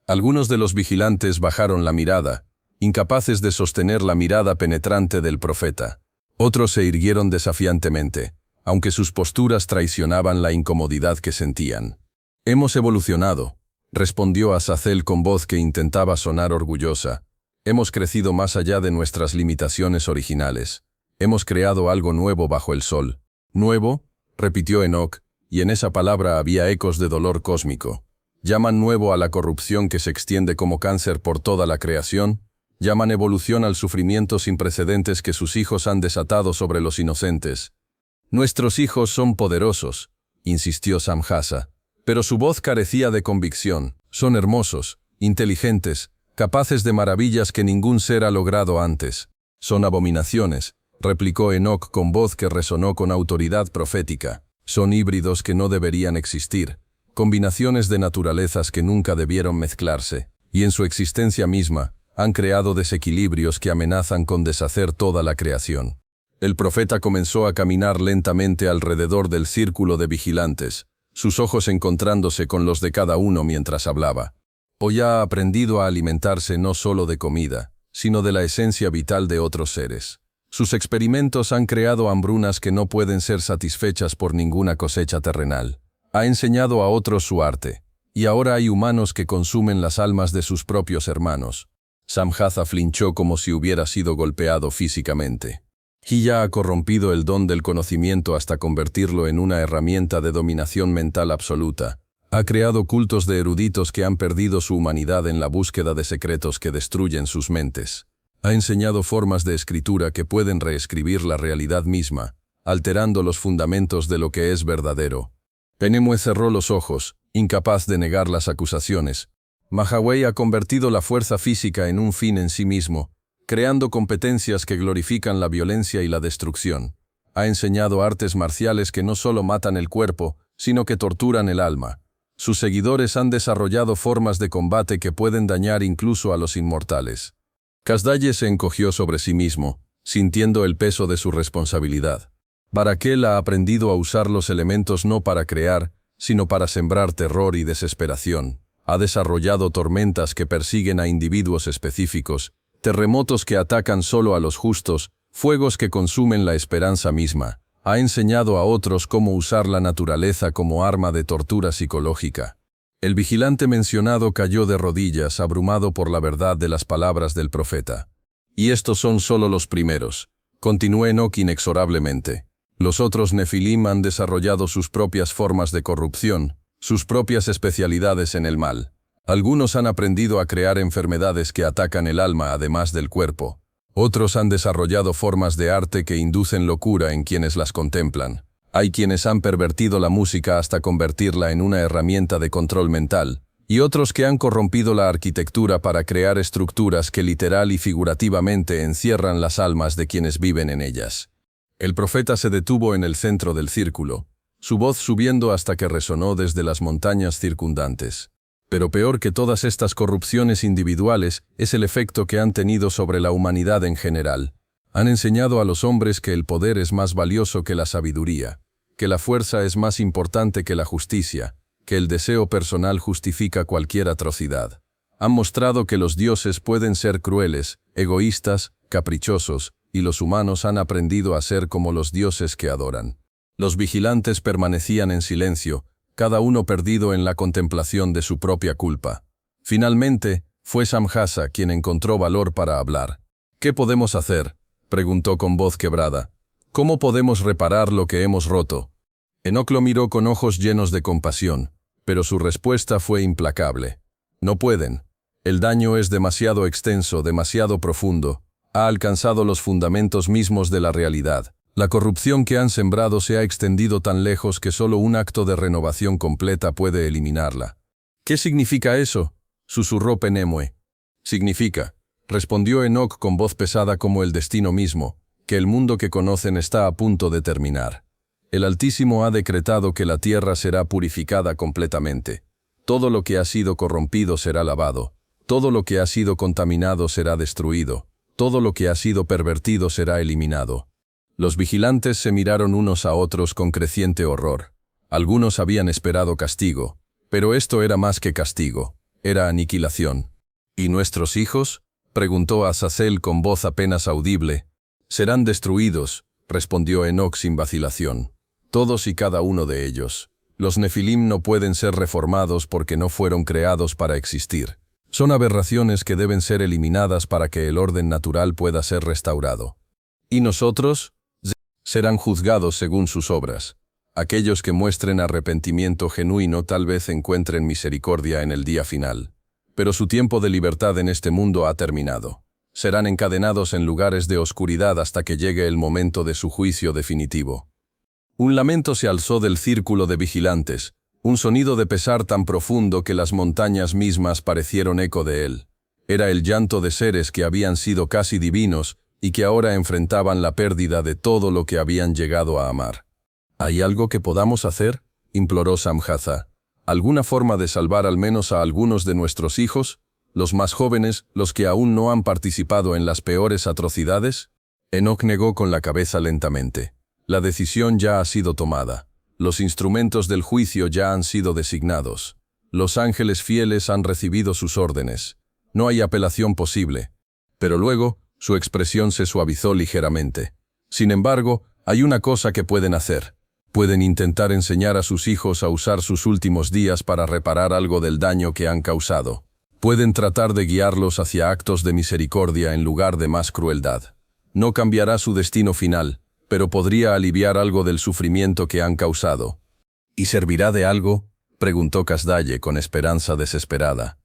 Algunos de los vigilantes bajaron la mirada, incapaces de sostener la mirada penetrante del profeta. Otros se irguieron desafiantemente, aunque sus posturas traicionaban la incomodidad que sentían. «Hemos evolucionado», respondió Azazel con voz que intentaba sonar orgullosa. «Hemos crecido más allá de nuestras limitaciones originales. Hemos creado algo nuevo bajo el sol». «¿Nuevo?», repitió Enoc, y en esa palabra había ecos de dolor cósmico. «¿Llaman nuevo a la corrupción que se extiende como cáncer por toda la creación? Llaman evolución al sufrimiento sin precedentes que sus hijos han desatado sobre los inocentes». «Nuestros hijos son poderosos», insistió Samjasa, pero su voz carecía de convicción. «Son hermosos, inteligentes, capaces de maravillas que ningún ser ha logrado antes». «Son abominaciones», replicó Enoc con voz que resonó con autoridad profética. «Son híbridos que no deberían existir, combinaciones de naturalezas que nunca debieron mezclarse, y en su existencia misma, han creado desequilibrios que amenazan con deshacer toda la creación». El profeta comenzó a caminar lentamente alrededor del círculo de vigilantes, sus ojos encontrándose con los de cada uno mientras hablaba. Hoy ha aprendido a alimentarse no solo de comida, sino de la esencia vital de otros seres. Sus experimentos han creado hambrunas que no pueden ser satisfechas por ninguna cosecha terrenal. Ha enseñado a otros su arte, y ahora hay humanos que consumen las almas de sus propios hermanos. Samjasa flinchó como si hubiera sido golpeado físicamente. Hiya ha corrompido el don del conocimiento hasta convertirlo en una herramienta de dominación mental absoluta. Ha creado cultos de eruditos que han perdido su humanidad en la búsqueda de secretos que destruyen sus mentes. Ha enseñado formas de escritura que pueden reescribir la realidad misma, alterando los fundamentos de lo que es verdadero. Penemue cerró los ojos, incapaz de negar las acusaciones. Mahawei ha convertido la fuerza física en un fin en sí mismo, creando competencias que glorifican la violencia y la destrucción. Ha enseñado artes marciales que no solo matan el cuerpo, sino que torturan el alma. Sus seguidores han desarrollado formas de combate que pueden dañar incluso a los inmortales. Casdalle se encogió sobre sí mismo, sintiendo el peso de su responsabilidad. Barakel ha aprendido a usar los elementos no para crear, sino para sembrar terror y desesperación. Ha desarrollado tormentas que persiguen a individuos específicos, terremotos que atacan solo a los justos, fuegos que consumen la esperanza misma. Ha enseñado a otros cómo usar la naturaleza como arma de tortura psicológica. El vigilante mencionado cayó de rodillas, abrumado por la verdad de las palabras del profeta. «Y estos son solo los primeros», continuó Enoc inexorablemente. «Los otros Nefilim han desarrollado sus propias formas de corrupción, sus propias especialidades en el mal. Algunos han aprendido a crear enfermedades que atacan el alma además del cuerpo. Otros han desarrollado formas de arte que inducen locura en quienes las contemplan. Hay quienes han pervertido la música hasta convertirla en una herramienta de control mental, y otros que han corrompido la arquitectura para crear estructuras que literal y figurativamente encierran las almas de quienes viven en ellas». El profeta se detuvo en el centro del círculo, su voz subiendo hasta que resonó desde las montañas circundantes. Pero peor que todas estas corrupciones individuales es el efecto que han tenido sobre la humanidad en general. Han enseñado a los hombres que el poder es más valioso que la sabiduría, que la fuerza es más importante que la justicia, que el deseo personal justifica cualquier atrocidad. Han mostrado que los dioses pueden ser crueles, egoístas, caprichosos, y los humanos han aprendido a ser como los dioses que adoran. Los vigilantes permanecían en silencio, cada uno perdido en la contemplación de su propia culpa. Finalmente, fue Samjasa quien encontró valor para hablar. «¿Qué podemos hacer?», preguntó con voz quebrada. «¿Cómo podemos reparar lo que hemos roto?». Enoc lo miró con ojos llenos de compasión, pero su respuesta fue implacable. «No pueden. El daño es demasiado extenso, demasiado profundo. Ha alcanzado los fundamentos mismos de la realidad. La corrupción que han sembrado se ha extendido tan lejos que solo un acto de renovación completa puede eliminarla». «¿Qué significa eso?», susurró Penemue. «Significa», respondió Enoc con voz pesada como el destino mismo, «que el mundo que conocen está a punto de terminar. El Altísimo ha decretado que la tierra será purificada completamente. Todo lo que ha sido corrompido será lavado. Todo lo que ha sido contaminado será destruido. Todo lo que ha sido pervertido será eliminado». Los vigilantes se miraron unos a otros con creciente horror. Algunos habían esperado castigo, pero esto era más que castigo, era aniquilación. «¿Y nuestros hijos?», preguntó Azazel con voz apenas audible. «Serán destruidos», respondió Enoc sin vacilación. «Todos y cada uno de ellos. Los Nefilim no pueden ser reformados porque no fueron creados para existir. Son aberraciones que deben ser eliminadas para que el orden natural pueda ser restaurado. ¿Y nosotros?», serán juzgados según sus obras. Aquellos que muestren arrepentimiento genuino tal vez encuentren misericordia en el día final. Pero su tiempo de libertad en este mundo ha terminado. Serán encadenados en lugares de oscuridad hasta que llegue el momento de su juicio definitivo». Un lamento se alzó del círculo de vigilantes, un sonido de pesar tan profundo que las montañas mismas parecieron eco de él. Era el llanto de seres que habían sido casi divinos y que ahora enfrentaban la pérdida de todo lo que habían llegado a amar. «¿Hay algo que podamos hacer?», imploró Samjasa. «¿Alguna forma de salvar al menos a algunos de nuestros hijos, los más jóvenes, los que aún no han participado en las peores atrocidades?». Enoc negó con la cabeza lentamente. «La decisión ya ha sido tomada. Los instrumentos del juicio ya han sido designados. Los ángeles fieles han recibido sus órdenes. No hay apelación posible». Pero luego, su expresión se suavizó ligeramente. «Sin embargo, hay una cosa que pueden hacer. Pueden intentar enseñar a sus hijos a usar sus últimos días para reparar algo del daño que han causado. Pueden tratar de guiarlos hacia actos de misericordia en lugar de más crueldad. No cambiará su destino final, pero podría aliviar algo del sufrimiento que han causado». «¿Y servirá de algo?», preguntó Casdaye con esperanza desesperada.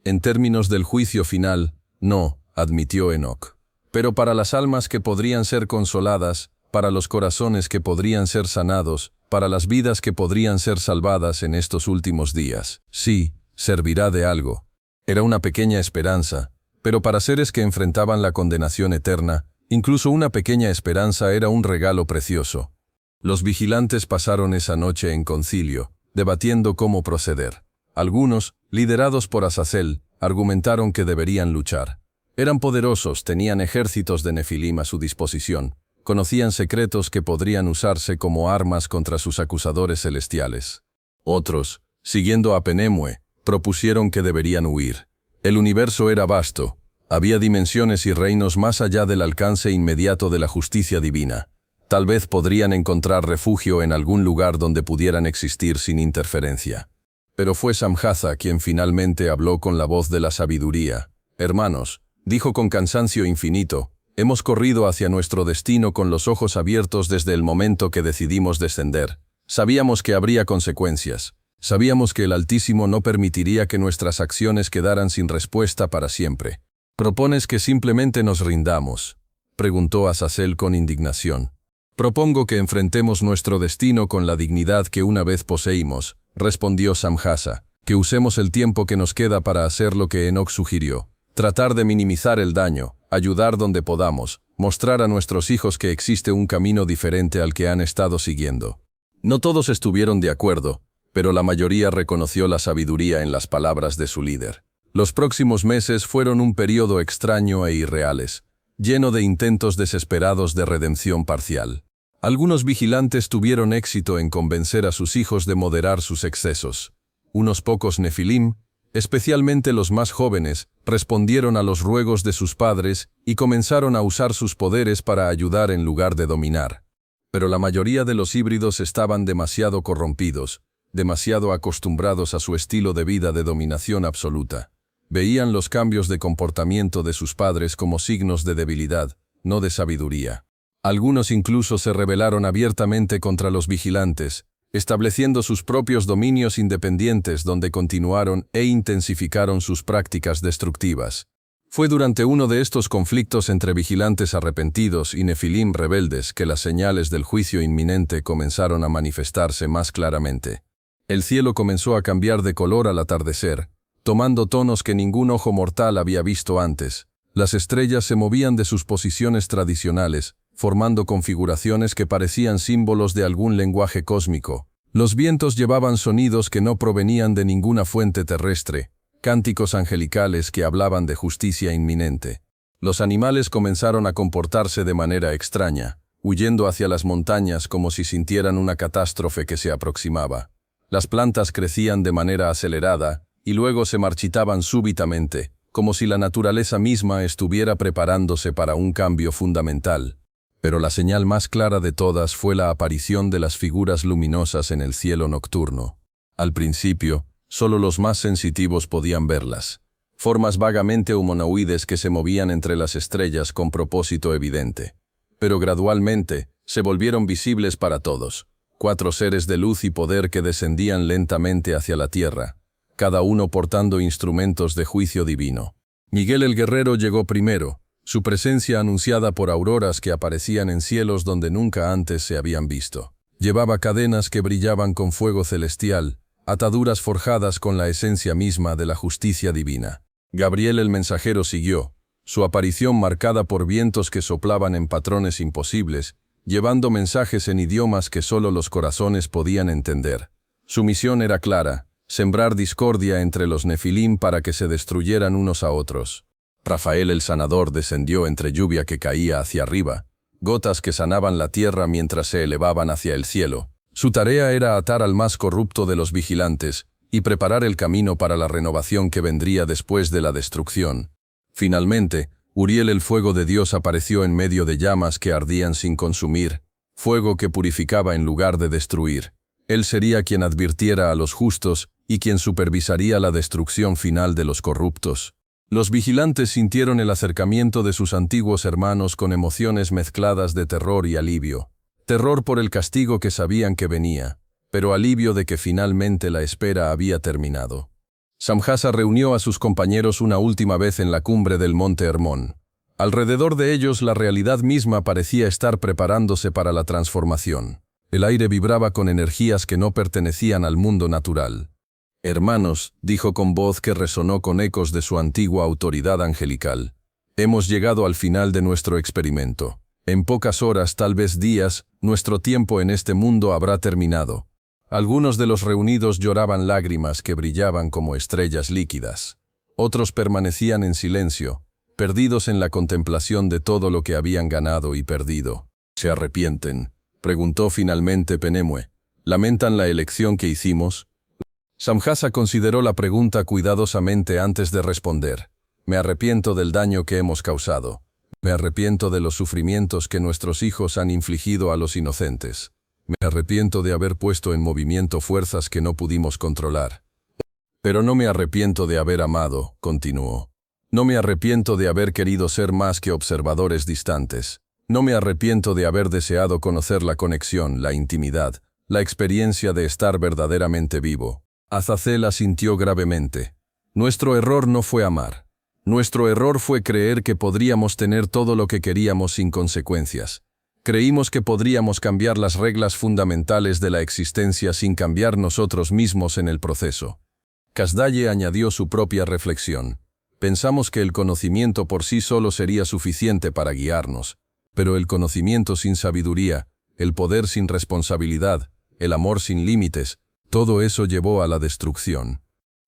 «En términos del juicio final, no», admitió Enoc. «Pero para las almas que podrían ser consoladas, para los corazones que podrían ser sanados, para las vidas que podrían ser salvadas en estos últimos días, sí, servirá de algo». Era una pequeña esperanza, pero para seres que enfrentaban la condenación eterna, incluso una pequeña esperanza era un regalo precioso. Los vigilantes pasaron esa noche en concilio, debatiendo cómo proceder. Algunos, liderados por Azazel, argumentaron que deberían luchar. Eran poderosos, tenían ejércitos de Nefilim a su disposición, conocían secretos que podrían usarse como armas contra sus acusadores celestiales. Otros, siguiendo a Penemue, propusieron que deberían huir. El universo era vasto, había dimensiones y reinos más allá del alcance inmediato de la justicia divina. Tal vez podrían encontrar refugio en algún lugar donde pudieran existir sin interferencia. Pero fue Samjasa quien finalmente habló con la voz de la sabiduría. «Hermanos», dijo con cansancio infinito, «hemos corrido hacia nuestro destino con los ojos abiertos desde el momento que decidimos descender. Sabíamos que habría consecuencias. Sabíamos que el Altísimo no permitiría que nuestras acciones quedaran sin respuesta para siempre. ¿Propones que simplemente nos rindamos?», preguntó Azazel con indignación. «Propongo que enfrentemos nuestro destino con la dignidad que una vez poseímos», respondió Samjasa, «que usemos el tiempo que nos queda para hacer lo que Enoc sugirió. Tratar de minimizar el daño, ayudar donde podamos, mostrar a nuestros hijos que existe un camino diferente al que han estado siguiendo». No todos estuvieron de acuerdo, pero la mayoría reconoció la sabiduría en las palabras de su líder. Los próximos meses fueron un periodo extraño e irreales, lleno de intentos desesperados de redención parcial. Algunos vigilantes tuvieron éxito en convencer a sus hijos de moderar sus excesos. Unos pocos Nefilim, especialmente los más jóvenes, respondieron a los ruegos de sus padres y comenzaron a usar sus poderes para ayudar en lugar de dominar. Pero la mayoría de los híbridos estaban demasiado corrompidos, demasiado acostumbrados a su estilo de vida de dominación absoluta. Veían los cambios de comportamiento de sus padres como signos de debilidad, no de sabiduría. Algunos incluso se rebelaron abiertamente contra los vigilantes, estableciendo sus propios dominios independientes donde continuaron e intensificaron sus prácticas destructivas. Fue durante uno de estos conflictos entre vigilantes arrepentidos y nefilim rebeldes que las señales del juicio inminente comenzaron a manifestarse más claramente. El cielo comenzó a cambiar de color al atardecer, tomando tonos que ningún ojo mortal había visto antes. Las estrellas se movían de sus posiciones tradicionales, formando configuraciones que parecían símbolos de algún lenguaje cósmico. Los vientos llevaban sonidos que no provenían de ninguna fuente terrestre, cánticos angelicales que hablaban de justicia inminente. Los animales comenzaron a comportarse de manera extraña, huyendo hacia las montañas como si sintieran una catástrofe que se aproximaba. Las plantas crecían de manera acelerada y luego se marchitaban súbitamente, como si la naturaleza misma estuviera preparándose para un cambio fundamental. Pero la señal más clara de todas fue la aparición de las figuras luminosas en el cielo nocturno. Al principio, solo los más sensitivos podían verlas. Formas vagamente humanoides que se movían entre las estrellas con propósito evidente. Pero gradualmente, se volvieron visibles para todos. 4 seres de luz y poder que descendían lentamente hacia la tierra, cada uno portando instrumentos de juicio divino. Miguel el Guerrero llegó primero, su presencia anunciada por auroras que aparecían en cielos donde nunca antes se habían visto. Llevaba cadenas que brillaban con fuego celestial, ataduras forjadas con la esencia misma de la justicia divina. Gabriel el mensajero siguió, su aparición marcada por vientos que soplaban en patrones imposibles, llevando mensajes en idiomas que solo los corazones podían entender. Su misión era clara: sembrar discordia entre los nefilim para que se destruyeran unos a otros. Rafael el sanador descendió entre lluvia que caía hacia arriba, gotas que sanaban la tierra mientras se elevaban hacia el cielo. Su tarea era atar al más corrupto de los vigilantes y preparar el camino para la renovación que vendría después de la destrucción. Finalmente, Uriel el fuego de Dios apareció en medio de llamas que ardían sin consumir, fuego que purificaba en lugar de destruir. Él sería quien advirtiera a los justos y quien supervisaría la destrucción final de los corruptos. Los vigilantes sintieron el acercamiento de sus antiguos hermanos con emociones mezcladas de terror y alivio. Terror por el castigo que sabían que venía, pero alivio de que finalmente la espera había terminado. Samjasa reunió a sus compañeros una última vez en la cumbre del monte Hermón. Alrededor de ellos la realidad misma parecía estar preparándose para la transformación. El aire vibraba con energías que no pertenecían al mundo natural. «Hermanos», dijo con voz que resonó con ecos de su antigua autoridad angelical, «hemos llegado al final de nuestro experimento. En pocas horas, tal vez días, nuestro tiempo en este mundo habrá terminado». Algunos de los reunidos lloraban lágrimas que brillaban como estrellas líquidas. Otros permanecían en silencio, perdidos en la contemplación de todo lo que habían ganado y perdido. «¿Se arrepienten?», preguntó finalmente Penemue. «¿Lamentan la elección que hicimos?». Samjasa consideró la pregunta cuidadosamente antes de responder. «Me arrepiento del daño que hemos causado. Me arrepiento de los sufrimientos que nuestros hijos han infligido a los inocentes. Me arrepiento de haber puesto en movimiento fuerzas que no pudimos controlar. Pero no me arrepiento de haber amado», continuó. «No me arrepiento de haber querido ser más que observadores distantes. No me arrepiento de haber deseado conocer la conexión, la intimidad, la experiencia de estar verdaderamente vivo». Azazel asintió gravemente. «Nuestro error no fue amar. Nuestro error fue creer que podríamos tener todo lo que queríamos sin consecuencias. Creímos que podríamos cambiar las reglas fundamentales de la existencia sin cambiar nosotros mismos en el proceso». Casdalle añadió su propia reflexión. «Pensamos que el conocimiento por sí solo sería suficiente para guiarnos, pero el conocimiento sin sabiduría, el poder sin responsabilidad, el amor sin límites, todo eso llevó a la destrucción».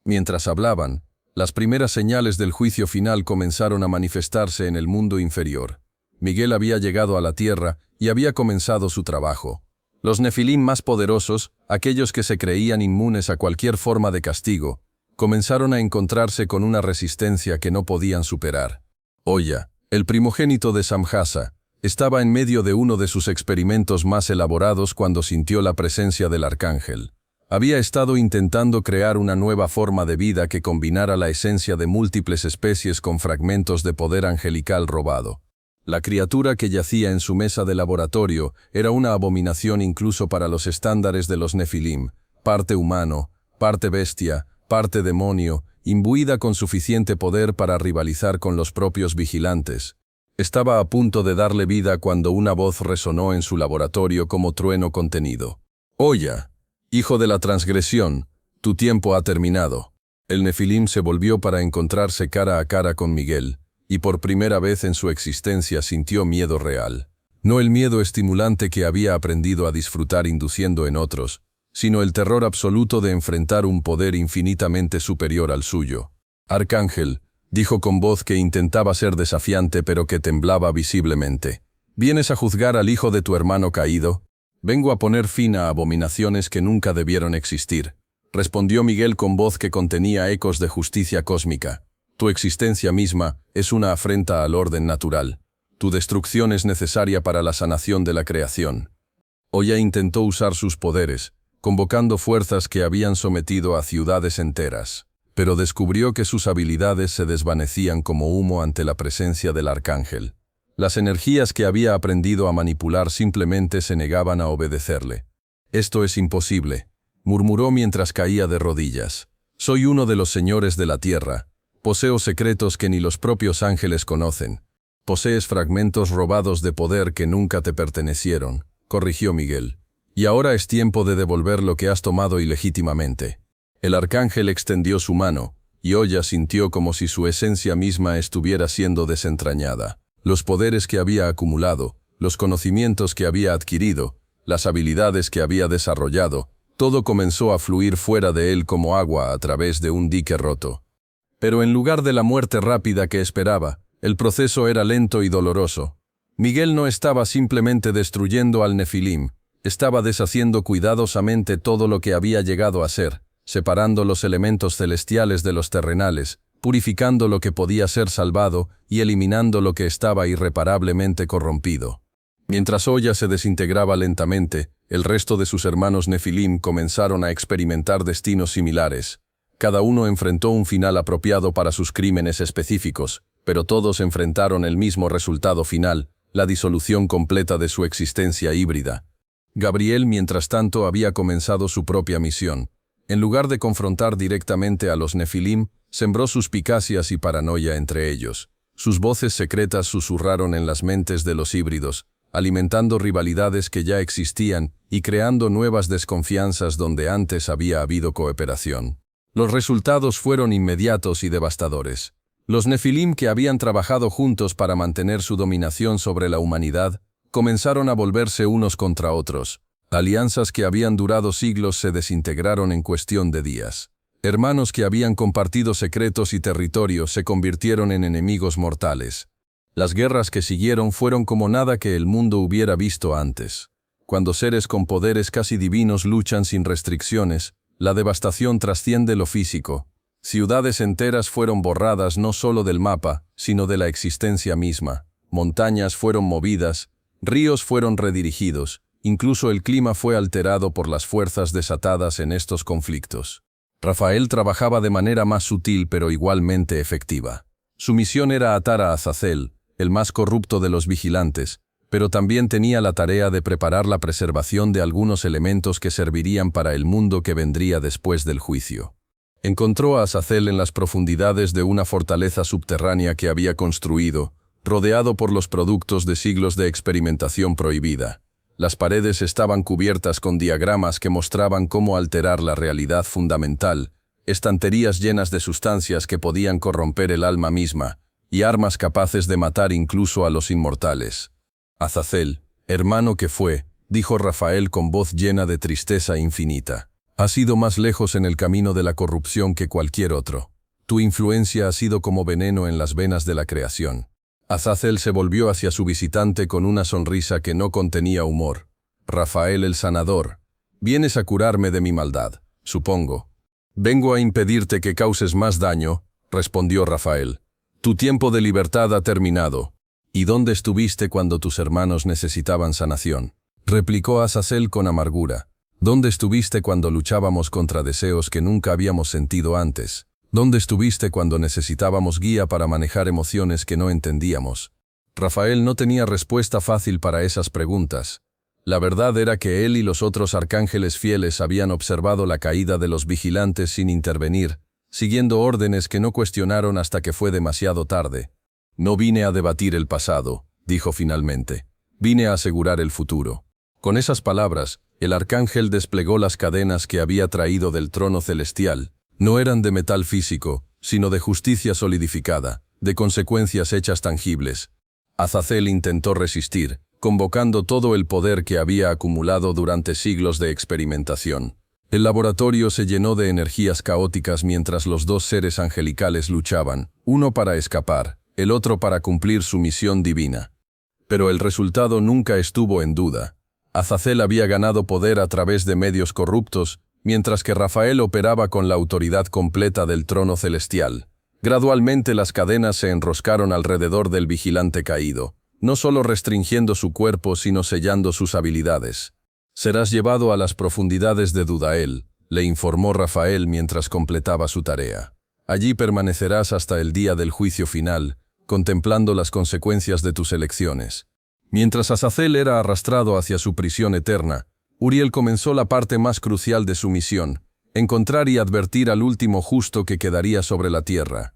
Mientras hablaban, las primeras señales del juicio final comenzaron a manifestarse en el mundo inferior. Miguel había llegado a la tierra y había comenzado su trabajo. Los nefilim más poderosos, aquellos que se creían inmunes a cualquier forma de castigo, comenzaron a encontrarse con una resistencia que no podían superar. Oya, el primogénito de Samjasa, Estaba en medio de uno de sus experimentos más elaborados cuando sintió la presencia del arcángel. Había estado intentando crear una nueva forma de vida que combinara la esencia de múltiples especies con fragmentos de poder angelical robado. La criatura que yacía en su mesa de laboratorio era una abominación incluso para los estándares de los Nefilim, parte humano, parte bestia, parte demonio, imbuida con suficiente poder para rivalizar con los propios vigilantes. Estaba a punto de darle vida cuando una voz resonó en su laboratorio como trueno contenido. «Oya, hijo de la transgresión, tu tiempo ha terminado». El Nefilim se volvió para encontrarse cara a cara con Miguel, y por primera vez en su existencia sintió miedo real. No el miedo estimulante que había aprendido a disfrutar induciendo en otros, sino el terror absoluto de enfrentar un poder infinitamente superior al suyo. «Arcángel», dijo con voz que intentaba ser desafiante pero que temblaba visiblemente. «¿Vienes a juzgar al hijo de tu hermano caído?» «Vengo a poner fin a abominaciones que nunca debieron existir», respondió Miguel con voz que contenía ecos de justicia cósmica. «Tu existencia misma es una afrenta al orden natural. Tu destrucción es necesaria para la sanación de la creación». Oya intentó usar sus poderes, convocando fuerzas que habían sometido a ciudades enteras, pero descubrió que sus habilidades se desvanecían como humo ante la presencia del arcángel. Las energías que había aprendido a manipular simplemente se negaban a obedecerle. «Esto es imposible», murmuró mientras caía de rodillas. «Soy uno de los señores de la tierra. Poseo secretos que ni los propios ángeles conocen. Posees fragmentos robados de poder que nunca te pertenecieron», corrigió Miguel. «Y ahora es tiempo de devolver lo que has tomado ilegítimamente». El arcángel extendió su mano, y Oya sintió como si su esencia misma estuviera siendo desentrañada. Los poderes que había acumulado, los conocimientos que había adquirido, las habilidades que había desarrollado, todo comenzó a fluir fuera de él como agua a través de un dique roto. Pero en lugar de la muerte rápida que esperaba, el proceso era lento y doloroso. Miguel no estaba simplemente destruyendo al Nefilim, estaba deshaciendo cuidadosamente todo lo que había llegado a ser, separando los elementos celestiales de los terrenales, purificando lo que podía ser salvado y eliminando lo que estaba irreparablemente corrompido. Mientras Oya se desintegraba lentamente, el resto de sus hermanos Nefilim comenzaron a experimentar destinos similares. Cada uno enfrentó un final apropiado para sus crímenes específicos, pero todos enfrentaron el mismo resultado final, la disolución completa de su existencia híbrida. Gabriel, mientras tanto, había comenzado su propia misión. En lugar de confrontar directamente a los Nefilim, sembró suspicacias y paranoia entre ellos. Sus voces secretas susurraron en las mentes de los híbridos, alimentando rivalidades que ya existían y creando nuevas desconfianzas donde antes había habido cooperación. Los resultados fueron inmediatos y devastadores. Los Nefilim, que habían trabajado juntos para mantener su dominación sobre la humanidad, comenzaron a volverse unos contra otros. Alianzas que habían durado siglos se desintegraron en cuestión de días. Hermanos que habían compartido secretos y territorios se convirtieron en enemigos mortales. Las guerras que siguieron fueron como nada que el mundo hubiera visto antes. Cuando seres con poderes casi divinos luchan sin restricciones, la devastación trasciende lo físico. Ciudades enteras fueron borradas no solo del mapa, sino de la existencia misma. Montañas fueron movidas, ríos fueron redirigidos. Incluso el clima fue alterado por las fuerzas desatadas en estos conflictos. Rafael trabajaba de manera más sutil pero igualmente efectiva. Su misión era atar a Azazel, el más corrupto de los vigilantes, pero también tenía la tarea de preparar la preservación de algunos elementos que servirían para el mundo que vendría después del juicio. Encontró a Azazel en las profundidades de una fortaleza subterránea que había construido, rodeado por los productos de siglos de experimentación prohibida. Las paredes estaban cubiertas con diagramas que mostraban cómo alterar la realidad fundamental, estanterías llenas de sustancias que podían corromper el alma misma, y armas capaces de matar incluso a los inmortales. Azazel, hermano que fue, dijo Rafael con voz llena de tristeza infinita. Has ido más lejos en el camino de la corrupción que cualquier otro. Tu influencia ha sido como veneno en las venas de la creación. Azazel se volvió hacia su visitante con una sonrisa que no contenía humor. Rafael el sanador, vienes a curarme de mi maldad, supongo. Vengo a impedirte que causes más daño, respondió Rafael. Tu tiempo de libertad ha terminado. ¿Y dónde estuviste cuando tus hermanos necesitaban sanación? Replicó Azazel con amargura. ¿Dónde estuviste cuando luchábamos contra deseos que nunca habíamos sentido antes? ¿Dónde estuviste cuando necesitábamos guía para manejar emociones que no entendíamos? Rafael no tenía respuesta fácil para esas preguntas. La verdad era que él y los otros arcángeles fieles habían observado la caída de los vigilantes sin intervenir, siguiendo órdenes que no cuestionaron hasta que fue demasiado tarde. No vine a debatir el pasado, dijo finalmente. Vine a asegurar el futuro. Con esas palabras, el arcángel desplegó las cadenas que había traído del trono celestial. No eran de metal físico, sino de justicia solidificada, de consecuencias hechas tangibles. Azazel intentó resistir, convocando todo el poder que había acumulado durante siglos de experimentación. El laboratorio se llenó de energías caóticas mientras los dos seres angelicales luchaban, uno para escapar, el otro para cumplir su misión divina. Pero el resultado nunca estuvo en duda. Azazel había ganado poder a través de medios corruptos, mientras que Rafael operaba con la autoridad completa del trono celestial. Gradualmente las cadenas se enroscaron alrededor del vigilante caído, no solo restringiendo su cuerpo sino sellando sus habilidades. «Serás llevado a las profundidades de Dudael», le informó Rafael mientras completaba su tarea. «Allí permanecerás hasta el día del juicio final, contemplando las consecuencias de tus elecciones». Mientras Azazel era arrastrado hacia su prisión eterna, Uriel comenzó la parte más crucial de su misión, encontrar y advertir al último justo que quedaría sobre la tierra.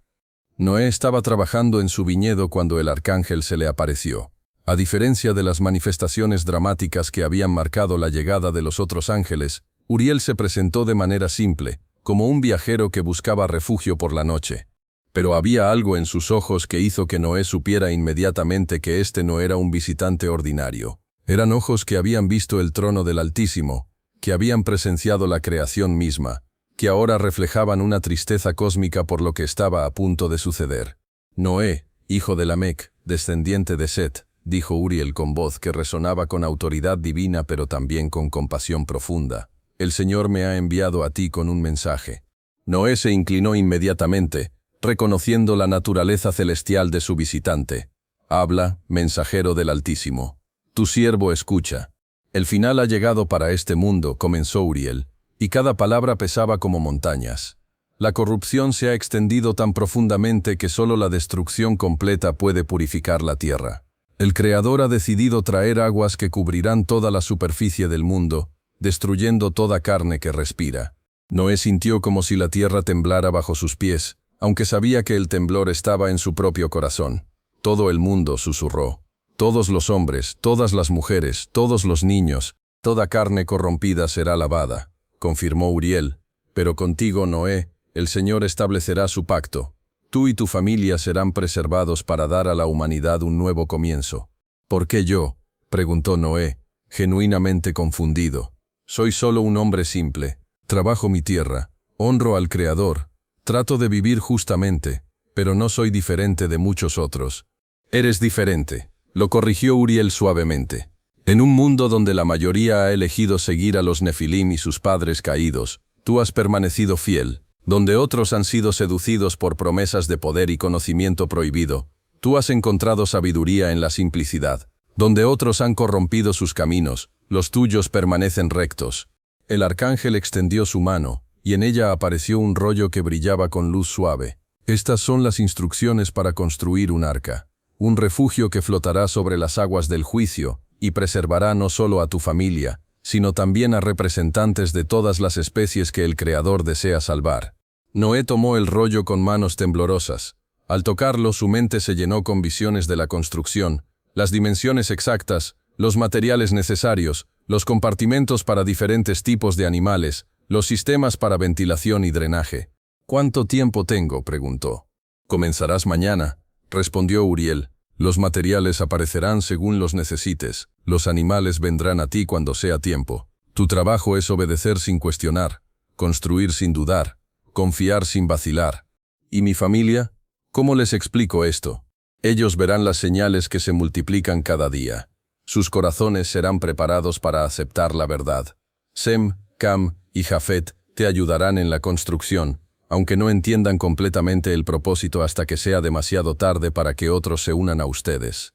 Noé estaba trabajando en su viñedo cuando el arcángel se le apareció. A diferencia de las manifestaciones dramáticas que habían marcado la llegada de los otros ángeles, Uriel se presentó de manera simple, como un viajero que buscaba refugio por la noche. Pero había algo en sus ojos que hizo que Noé supiera inmediatamente que este no era un visitante ordinario. Eran ojos que habían visto el trono del Altísimo, que habían presenciado la creación misma, que ahora reflejaban una tristeza cósmica por lo que estaba a punto de suceder. «Noé, hijo de Lamec, descendiente de Set», dijo Uriel con voz que resonaba con autoridad divina pero también con compasión profunda. «El Señor me ha enviado a ti con un mensaje». Noé se inclinó inmediatamente, reconociendo la naturaleza celestial de su visitante. «Habla, mensajero del Altísimo. Tu siervo escucha». «El final ha llegado para este mundo», comenzó Uriel, y cada palabra pesaba como montañas. «La corrupción se ha extendido tan profundamente que solo la destrucción completa puede purificar la tierra. El Creador ha decidido traer aguas que cubrirán toda la superficie del mundo, destruyendo toda carne que respira». Noé sintió como si la tierra temblara bajo sus pies, aunque sabía que el temblor estaba en su propio corazón. Todo el mundo susurró. «Todos los hombres, todas las mujeres, todos los niños, toda carne corrompida será lavada», confirmó Uriel. «Pero contigo, Noé, el Señor establecerá su pacto. Tú y tu familia serán preservados para dar a la humanidad un nuevo comienzo». «¿Por qué yo?», preguntó Noé, genuinamente confundido. «Soy solo un hombre simple. Trabajo mi tierra, honro al Creador, trato de vivir justamente, pero no soy diferente de muchos otros». «Eres diferente», lo corrigió Uriel suavemente. «En un mundo donde la mayoría ha elegido seguir a los Nefilim y sus padres caídos, tú has permanecido fiel. Donde otros han sido seducidos por promesas de poder y conocimiento prohibido, tú has encontrado sabiduría en la simplicidad. Donde otros han corrompido sus caminos, los tuyos permanecen rectos». El arcángel extendió su mano, y en ella apareció un rollo que brillaba con luz suave. «Estas son las instrucciones para construir un arca. Un refugio que flotará sobre las aguas del juicio y preservará no solo a tu familia, sino también a representantes de todas las especies que el Creador desea salvar». Noé tomó el rollo con manos temblorosas. Al tocarlo, su mente se llenó con visiones de la construcción, las dimensiones exactas, los materiales necesarios, los compartimentos para diferentes tipos de animales, los sistemas para ventilación y drenaje. «¿Cuánto tiempo tengo?», preguntó. «Comenzarás mañana», respondió Uriel. «Los materiales aparecerán según los necesites. Los animales vendrán a ti cuando sea tiempo. Tu trabajo es obedecer sin cuestionar, construir sin dudar, confiar sin vacilar». «¿Y mi familia? ¿Cómo les explico esto?» «Ellos verán las señales que se multiplican cada día. Sus corazones serán preparados para aceptar la verdad. Sem, Cam y Jafet te ayudarán en la construcción, aunque no entiendan completamente el propósito hasta que sea demasiado tarde para que otros se unan a ustedes».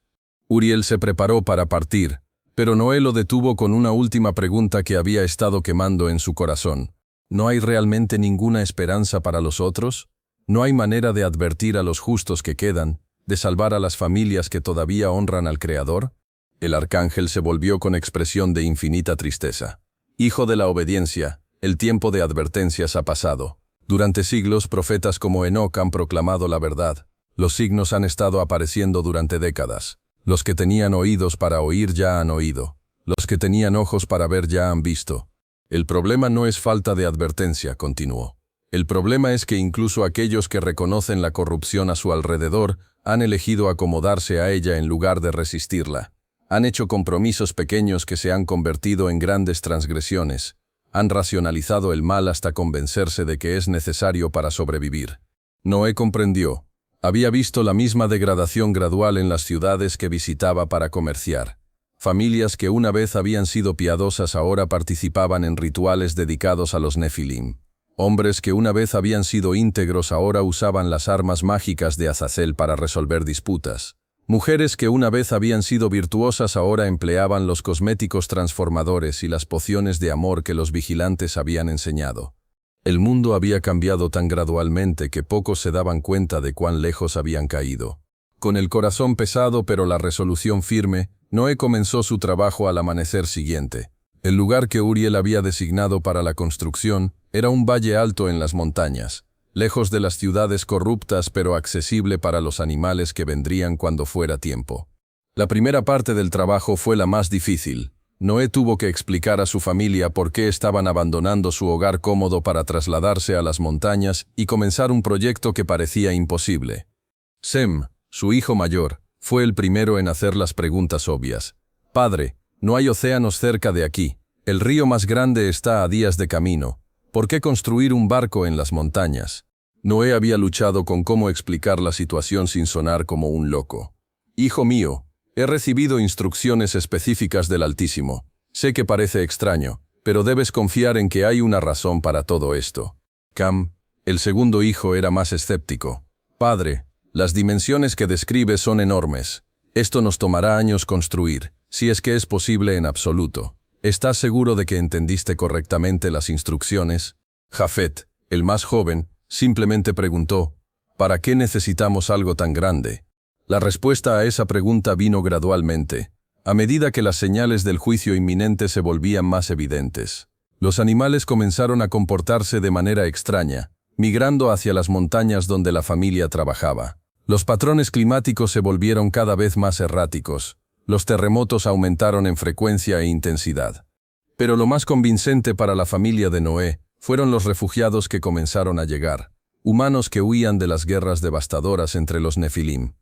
Uriel se preparó para partir, pero Noé lo detuvo con una última pregunta que había estado quemando en su corazón. ¿No hay realmente ninguna esperanza para los otros? ¿No hay manera de advertir a los justos que quedan, de salvar a las familias que todavía honran al Creador? El arcángel se volvió con expresión de infinita tristeza. Hijo de la obediencia, el tiempo de advertencias ha pasado. Durante siglos, profetas como Enoc han proclamado la verdad. Los signos han estado apareciendo durante décadas. Los que tenían oídos para oír ya han oído. Los que tenían ojos para ver ya han visto. El problema no es falta de advertencia, continuó. El problema es que incluso aquellos que reconocen la corrupción a su alrededor han elegido acomodarse a ella en lugar de resistirla. Han hecho compromisos pequeños que se han convertido en grandes transgresiones. Han racionalizado el mal hasta convencerse de que es necesario para sobrevivir. Noé comprendió. Había visto la misma degradación gradual en las ciudades que visitaba para comerciar. Familias que una vez habían sido piadosas ahora participaban en rituales dedicados a los Nefilim. Hombres que una vez habían sido íntegros ahora usaban las armas mágicas de Azazel para resolver disputas. Mujeres que una vez habían sido virtuosas ahora empleaban los cosméticos transformadores y las pociones de amor que los vigilantes habían enseñado. El mundo había cambiado tan gradualmente que pocos se daban cuenta de cuán lejos habían caído. Con el corazón pesado pero la resolución firme, Noé comenzó su trabajo al amanecer siguiente. El lugar que Uriel había designado para la construcción era un valle alto en las montañas, lejos de las ciudades corruptas pero accesible para los animales que vendrían cuando fuera tiempo. La primera parte del trabajo fue la más difícil. Noé tuvo que explicar a su familia por qué estaban abandonando su hogar cómodo para trasladarse a las montañas y comenzar un proyecto que parecía imposible. Sem, su hijo mayor, fue el primero en hacer las preguntas obvias. «Padre, no hay océanos cerca de aquí. El río más grande está a días de camino. ¿Por qué construir un barco en las montañas?» Noé había luchado con cómo explicar la situación sin sonar como un loco. «Hijo mío, he recibido instrucciones específicas del Altísimo. Sé que parece extraño, pero debes confiar en que hay una razón para todo esto». Cam, el segundo hijo, era más escéptico. «Padre, las dimensiones que describes son enormes. Esto nos tomará años construir, si es que es posible en absoluto. ¿Estás seguro de que entendiste correctamente las instrucciones?» Jafet, el más joven, simplemente preguntó, «¿Para qué necesitamos algo tan grande?». La respuesta a esa pregunta vino gradualmente, a medida que las señales del juicio inminente se volvían más evidentes. Los animales comenzaron a comportarse de manera extraña, migrando hacia las montañas donde la familia trabajaba. Los patrones climáticos se volvieron cada vez más erráticos. Los terremotos aumentaron en frecuencia e intensidad. Pero lo más convincente para la familia de Noé fueron los refugiados que comenzaron a llegar, humanos que huían de las guerras devastadoras entre los Nefilim.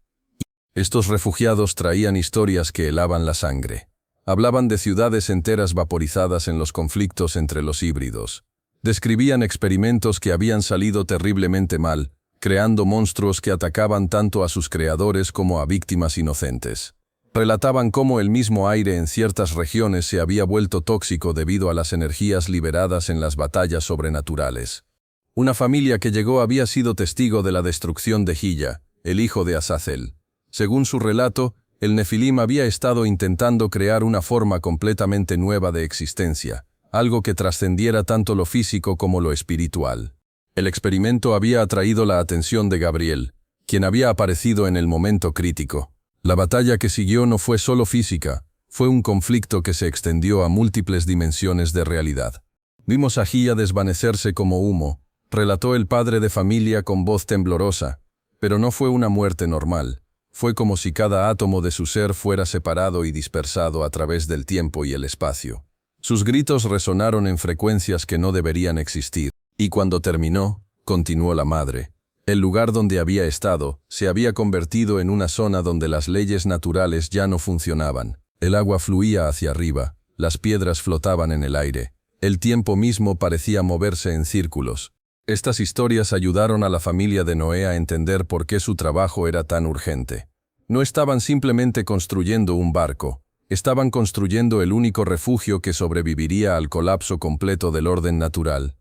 Estos refugiados traían historias que helaban la sangre. Hablaban de ciudades enteras vaporizadas en los conflictos entre los híbridos. Describían experimentos que habían salido terriblemente mal, creando monstruos que atacaban tanto a sus creadores como a víctimas inocentes. Relataban cómo el mismo aire en ciertas regiones se había vuelto tóxico debido a las energías liberadas en las batallas sobrenaturales. Una familia que llegó había sido testigo de la destrucción de Hilla, el hijo de Azazel. Según su relato, el Nefilim había estado intentando crear una forma completamente nueva de existencia, algo que trascendiera tanto lo físico como lo espiritual. El experimento había atraído la atención de Gabriel, quien había aparecido en el momento crítico. La batalla que siguió no fue solo física, fue un conflicto que se extendió a múltiples dimensiones de realidad. «Vimos a Hilla desvanecerse como humo», relató el padre de familia con voz temblorosa, «pero no fue una muerte normal. Fue como si cada átomo de su ser fuera separado y dispersado a través del tiempo y el espacio. Sus gritos resonaron en frecuencias que no deberían existir. Y cuando terminó, continuó la madre, el lugar donde había estado se había convertido en una zona donde las leyes naturales ya no funcionaban. El agua fluía hacia arriba, las piedras flotaban en el aire, el tiempo mismo parecía moverse en círculos. Estas historias ayudaron a la familia de Noé a entender por qué su trabajo era tan urgente. No estaban simplemente construyendo un barco, estaban construyendo el único refugio que sobreviviría al colapso completo del orden natural.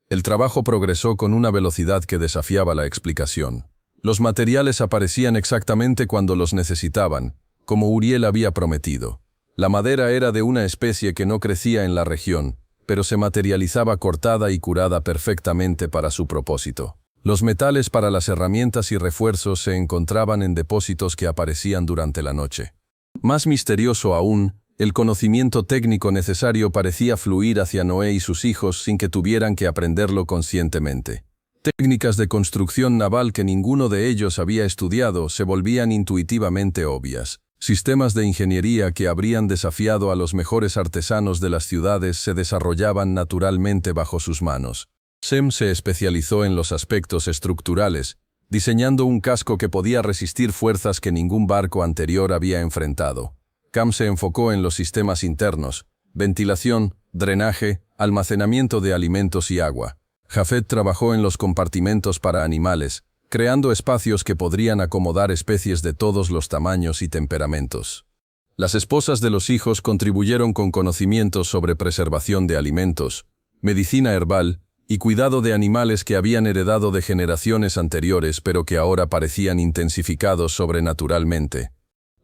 El trabajo progresó con una velocidad que desafiaba la explicación. Los materiales aparecían exactamente cuando los necesitaban, como Uriel había prometido. La madera era de una especie que no crecía en la región, pero se materializaba cortada y curada perfectamente para su propósito. Los metales para las herramientas y refuerzos se encontraban en depósitos que aparecían durante la noche. Más misterioso aún, el conocimiento técnico necesario parecía fluir hacia Noé y sus hijos sin que tuvieran que aprenderlo conscientemente. Técnicas de construcción naval que ninguno de ellos había estudiado se volvían intuitivamente obvias. Sistemas de ingeniería que habrían desafiado a los mejores artesanos de las ciudades se desarrollaban naturalmente bajo sus manos. Sem se especializó en los aspectos estructurales, diseñando un casco que podía resistir fuerzas que ningún barco anterior había enfrentado. Cam se enfocó en los sistemas internos, ventilación, drenaje, almacenamiento de alimentos y agua. Jafet trabajó en los compartimentos para animales, creando espacios que podrían acomodar especies de todos los tamaños y temperamentos. Las esposas de los hijos contribuyeron con conocimientos sobre preservación de alimentos, medicina herbal y cuidado de animales que habían heredado de generaciones anteriores pero que ahora parecían intensificados sobrenaturalmente.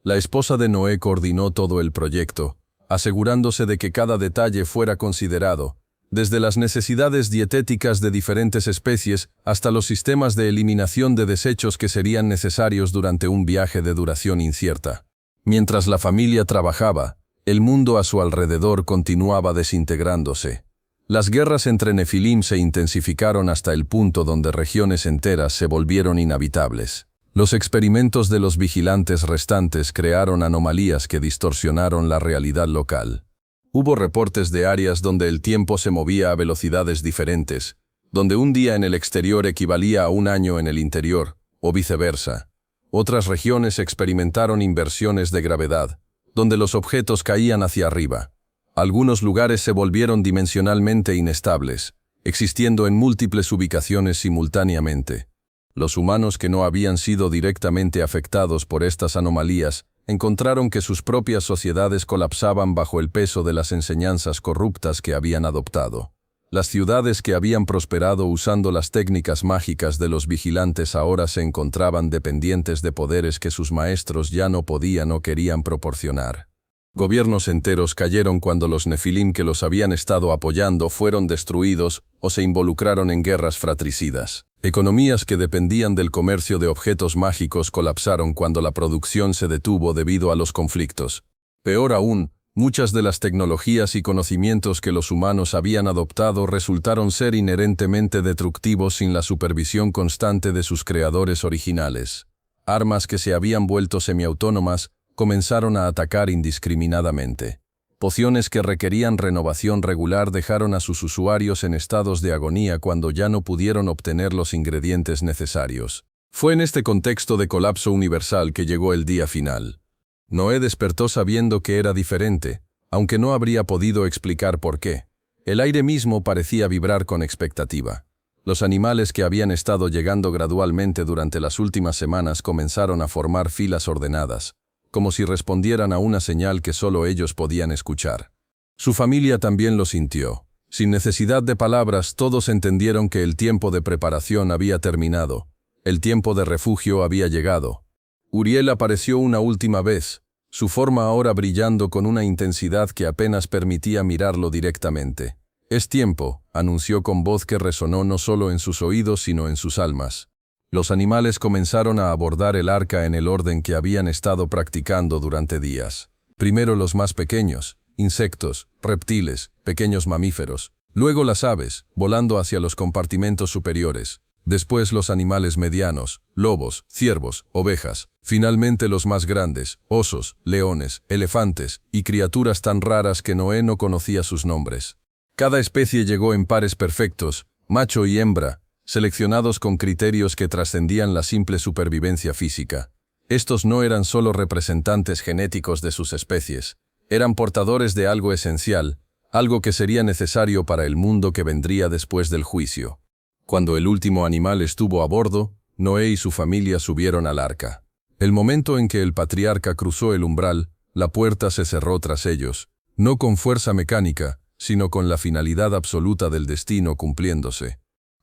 La esposa de Noé coordinó todo el proyecto, asegurándose de que cada detalle fuera considerado, desde las necesidades dietéticas de diferentes especies hasta los sistemas de eliminación de desechos que serían necesarios durante un viaje de duración incierta. Mientras la familia trabajaba, el mundo a su alrededor continuaba desintegrándose. Las guerras entre Nefilim se intensificaron hasta el punto donde regiones enteras se volvieron inhabitables. Los experimentos de los vigilantes restantes crearon anomalías que distorsionaron la realidad local. Hubo reportes de áreas donde el tiempo se movía a velocidades diferentes, donde un día en el exterior equivalía a un año en el interior, o viceversa. Otras regiones experimentaron inversiones de gravedad, donde los objetos caían hacia arriba. Algunos lugares se volvieron dimensionalmente inestables, existiendo en múltiples ubicaciones simultáneamente. Los humanos que no habían sido directamente afectados por estas anomalías encontraron que sus propias sociedades colapsaban bajo el peso de las enseñanzas corruptas que habían adoptado. Las ciudades que habían prosperado usando las técnicas mágicas de los vigilantes ahora se encontraban dependientes de poderes que sus maestros ya no podían o querían proporcionar. Gobiernos enteros cayeron cuando los Nefilim que los habían estado apoyando fueron destruidos o se involucraron en guerras fratricidas. Economías que dependían del comercio de objetos mágicos colapsaron cuando la producción se detuvo debido a los conflictos. Peor aún, muchas de las tecnologías y conocimientos que los humanos habían adoptado resultaron ser inherentemente destructivos sin la supervisión constante de sus creadores originales. Armas que se habían vuelto semiautónomas comenzaron a atacar indiscriminadamente. Pociones que requerían renovación regular dejaron a sus usuarios en estados de agonía cuando ya no pudieron obtener los ingredientes necesarios. Fue en este contexto de colapso universal que llegó el día final. Noé despertó sabiendo que era diferente, aunque no habría podido explicar por qué. El aire mismo parecía vibrar con expectativa. Los animales que habían estado llegando gradualmente durante las últimas semanas comenzaron a formar filas ordenadas, como si respondieran a una señal que solo ellos podían escuchar. Su familia también lo sintió. Sin necesidad de palabras, todos entendieron que el tiempo de preparación había terminado. El tiempo de refugio había llegado. Uriel apareció una última vez, su forma ahora brillando con una intensidad que apenas permitía mirarlo directamente. «Es tiempo», anunció con voz que resonó no solo en sus oídos sino en sus almas. Los animales comenzaron a abordar el arca en el orden que habían estado practicando durante días. Primero los más pequeños, insectos, reptiles, pequeños mamíferos. Luego las aves, volando hacia los compartimentos superiores. Después los animales medianos, lobos, ciervos, ovejas. Finalmente los más grandes, osos, leones, elefantes y criaturas tan raras que Noé no conocía sus nombres. Cada especie llegó en pares perfectos, macho y hembra, seleccionados con criterios que trascendían la simple supervivencia física. Estos no eran solo representantes genéticos de sus especies, eran portadores de algo esencial, algo que sería necesario para el mundo que vendría después del juicio. Cuando el último animal estuvo a bordo, Noé y su familia subieron al arca. El momento en que el patriarca cruzó el umbral, la puerta se cerró tras ellos, no con fuerza mecánica, sino con la finalidad absoluta del destino cumpliéndose.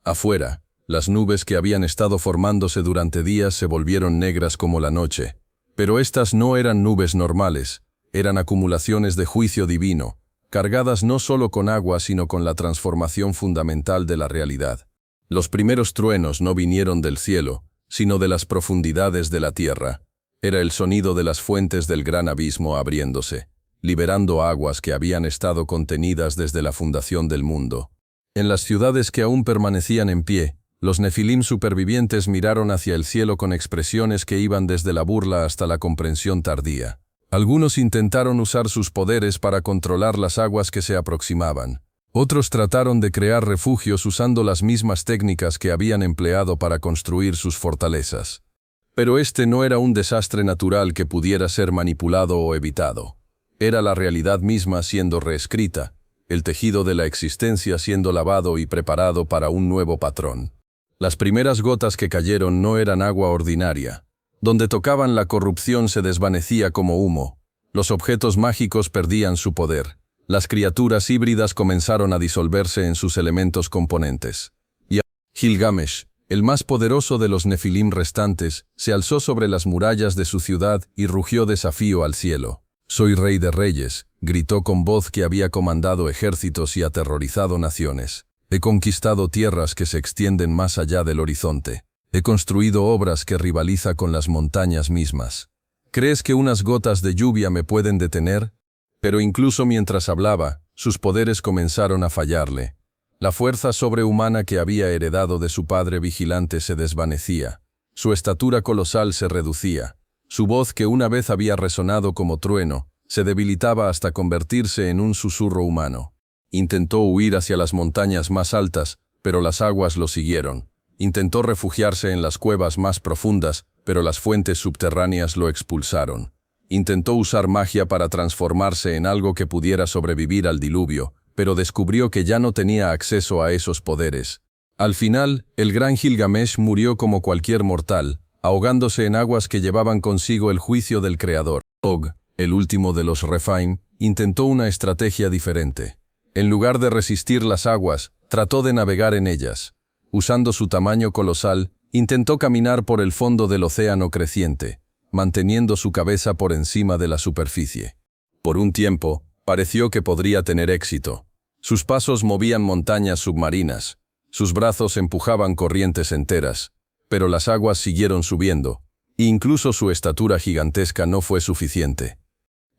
Afuera, las nubes que habían estado formándose durante días se volvieron negras como la noche. Pero estas no eran nubes normales, eran acumulaciones de juicio divino, cargadas no solo con agua sino con la transformación fundamental de la realidad. Los primeros truenos no vinieron del cielo, sino de las profundidades de la tierra. Era el sonido de las fuentes del gran abismo abriéndose, liberando aguas que habían estado contenidas desde la fundación del mundo. En las ciudades que aún permanecían en pie, los nefilim supervivientes miraron hacia el cielo con expresiones que iban desde la burla hasta la comprensión tardía. Algunos intentaron usar sus poderes para controlar las aguas que se aproximaban. Otros trataron de crear refugios usando las mismas técnicas que habían empleado para construir sus fortalezas. Pero este no era un desastre natural que pudiera ser manipulado o evitado. Era la realidad misma siendo reescrita, el tejido de la existencia siendo lavado y preparado para un nuevo patrón. Las primeras gotas que cayeron no eran agua ordinaria. Donde tocaban la corrupción se desvanecía como humo. Los objetos mágicos perdían su poder. Las criaturas híbridas comenzaron a disolverse en sus elementos componentes. Y Gilgamesh, el más poderoso de los nefilim restantes, se alzó sobre las murallas de su ciudad y rugió desafío al cielo. «Soy rey de reyes», gritó con voz que había comandado ejércitos y aterrorizado naciones. «He conquistado tierras que se extienden más allá del horizonte. He construido obras que rivaliza con las montañas mismas. ¿Crees que unas gotas de lluvia me pueden detener?» Pero incluso mientras hablaba, sus poderes comenzaron a fallarle. La fuerza sobrehumana que había heredado de su padre vigilante se desvanecía. Su estatura colosal se reducía. Su voz, que una vez había resonado como trueno, se debilitaba hasta convertirse en un susurro humano. Intentó huir hacia las montañas más altas, pero las aguas lo siguieron. Intentó refugiarse en las cuevas más profundas, pero las fuentes subterráneas lo expulsaron. Intentó usar magia para transformarse en algo que pudiera sobrevivir al diluvio, pero descubrió que ya no tenía acceso a esos poderes. Al final, el gran Gilgamesh murió como cualquier mortal, ahogándose en aguas que llevaban consigo el juicio del Creador. Og, el último de los Rephaim, intentó una estrategia diferente. En lugar de resistir las aguas, trató de navegar en ellas. Usando su tamaño colosal, intentó caminar por el fondo del océano creciente, manteniendo su cabeza por encima de la superficie. Por un tiempo, pareció que podría tener éxito. Sus pasos movían montañas submarinas, sus brazos empujaban corrientes enteras, pero las aguas siguieron subiendo, e incluso su estatura gigantesca no fue suficiente.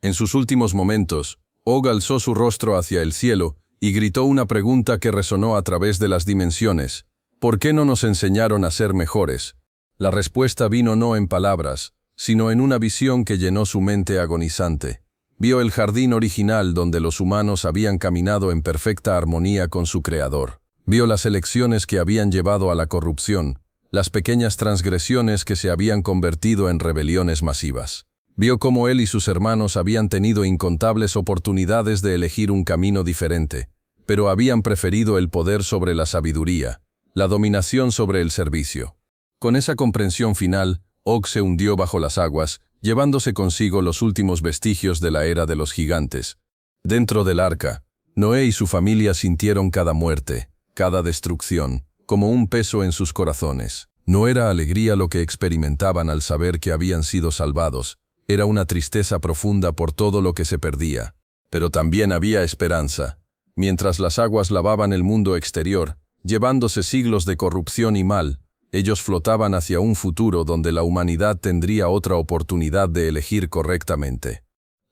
En sus últimos momentos, Og alzó su rostro hacia el cielo y gritó una pregunta que resonó a través de las dimensiones. ¿Por qué no nos enseñaron a ser mejores? La respuesta vino no en palabras, sino en una visión que llenó su mente agonizante. Vio el jardín original donde los humanos habían caminado en perfecta armonía con su Creador. Vio las elecciones que habían llevado a la corrupción, las pequeñas transgresiones que se habían convertido en rebeliones masivas. Vio cómo él y sus hermanos habían tenido incontables oportunidades de elegir un camino diferente, pero habían preferido el poder sobre la sabiduría, la dominación sobre el servicio. Con esa comprensión final, Og se hundió bajo las aguas, llevándose consigo los últimos vestigios de la era de los gigantes. Dentro del arca, Noé y su familia sintieron cada muerte, cada destrucción, como un peso en sus corazones. No era alegría lo que experimentaban al saber que habían sido salvados, era una tristeza profunda por todo lo que se perdía. Pero también había esperanza. Mientras las aguas lavaban el mundo exterior, llevándose siglos de corrupción y mal, ellos flotaban hacia un futuro donde la humanidad tendría otra oportunidad de elegir correctamente.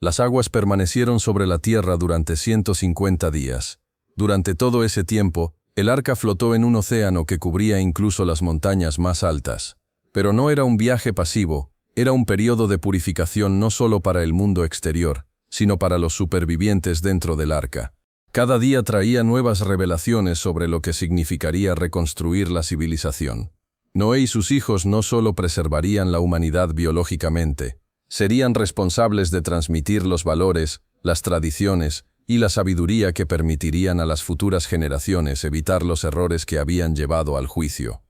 Las aguas permanecieron sobre la tierra durante 150 días. Durante todo ese tiempo, el arca flotó en un océano que cubría incluso las montañas más altas. Pero no era un viaje pasivo, era un periodo de purificación no solo para el mundo exterior, sino para los supervivientes dentro del arca. Cada día traía nuevas revelaciones sobre lo que significaría reconstruir la civilización. Noé y sus hijos no solo preservarían la humanidad biológicamente, serían responsables de transmitir los valores, las tradiciones y la sabiduría que permitirían a las futuras generaciones evitar los errores que habían llevado al juicio.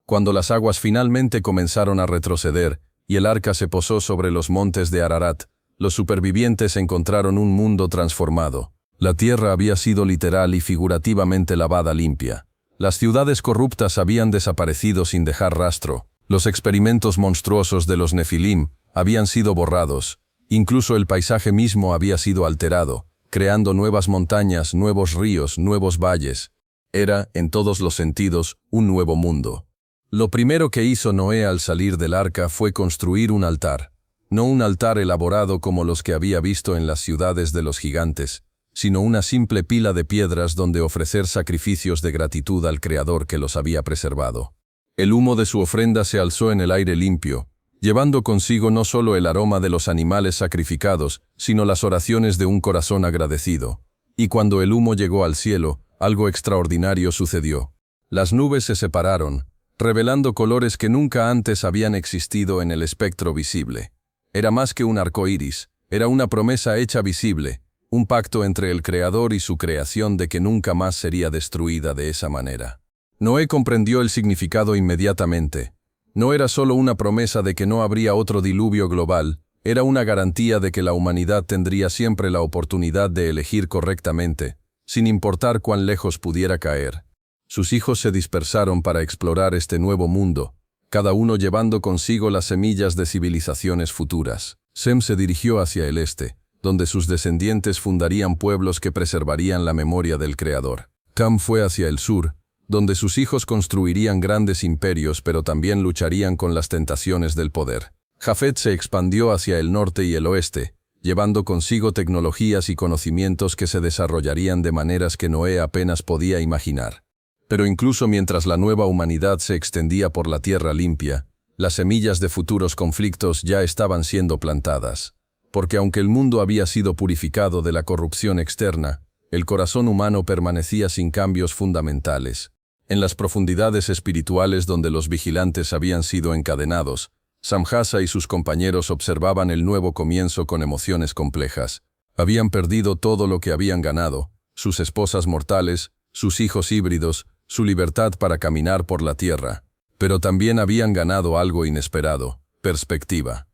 Cuando las aguas finalmente comenzaron a retroceder y el arca se posó sobre los montes de Ararat, los supervivientes encontraron un mundo transformado. La tierra había sido literal y figurativamente lavada limpia. Las ciudades corruptas habían desaparecido sin dejar rastro. Los experimentos monstruosos de los nefilim habían sido borrados. Incluso el paisaje mismo había sido alterado, creando nuevas montañas, nuevos ríos, nuevos valles. Era, en todos los sentidos, un nuevo mundo. Lo primero que hizo Noé al salir del arca fue construir un altar. No un altar elaborado como los que había visto en las ciudades de los gigantes, sino una simple pila de piedras donde ofrecer sacrificios de gratitud al Creador que los había preservado. El humo de su ofrenda se alzó en el aire limpio, llevando consigo no solo el aroma de los animales sacrificados, sino las oraciones de un corazón agradecido. Y cuando el humo llegó al cielo, algo extraordinario sucedió. Las nubes se separaron, revelando colores que nunca antes habían existido en el espectro visible. Era más que un arco iris, era una promesa hecha visible, un pacto entre el Creador y su creación de que nunca más sería destruida de esa manera. Noé comprendió el significado inmediatamente. No era solo una promesa de que no habría otro diluvio global, era una garantía de que la humanidad tendría siempre la oportunidad de elegir correctamente, sin importar cuán lejos pudiera caer. Sus hijos se dispersaron para explorar este nuevo mundo, cada uno llevando consigo las semillas de civilizaciones futuras. Sem se dirigió hacia el este, donde sus descendientes fundarían pueblos que preservarían la memoria del Creador. Cam fue hacia el sur, donde sus hijos construirían grandes imperios pero también lucharían con las tentaciones del poder. Jafet se expandió hacia el norte y el oeste, llevando consigo tecnologías y conocimientos que se desarrollarían de maneras que Noé apenas podía imaginar. Pero incluso mientras la nueva humanidad se extendía por la tierra limpia, las semillas de futuros conflictos ya estaban siendo plantadas. Porque aunque el mundo había sido purificado de la corrupción externa, el corazón humano permanecía sin cambios fundamentales. En las profundidades espirituales donde los vigilantes habían sido encadenados, Samjasa y sus compañeros observaban el nuevo comienzo con emociones complejas. Habían perdido todo lo que habían ganado, sus esposas mortales, sus hijos híbridos, su libertad para caminar por la tierra. Pero también habían ganado algo inesperado: perspectiva.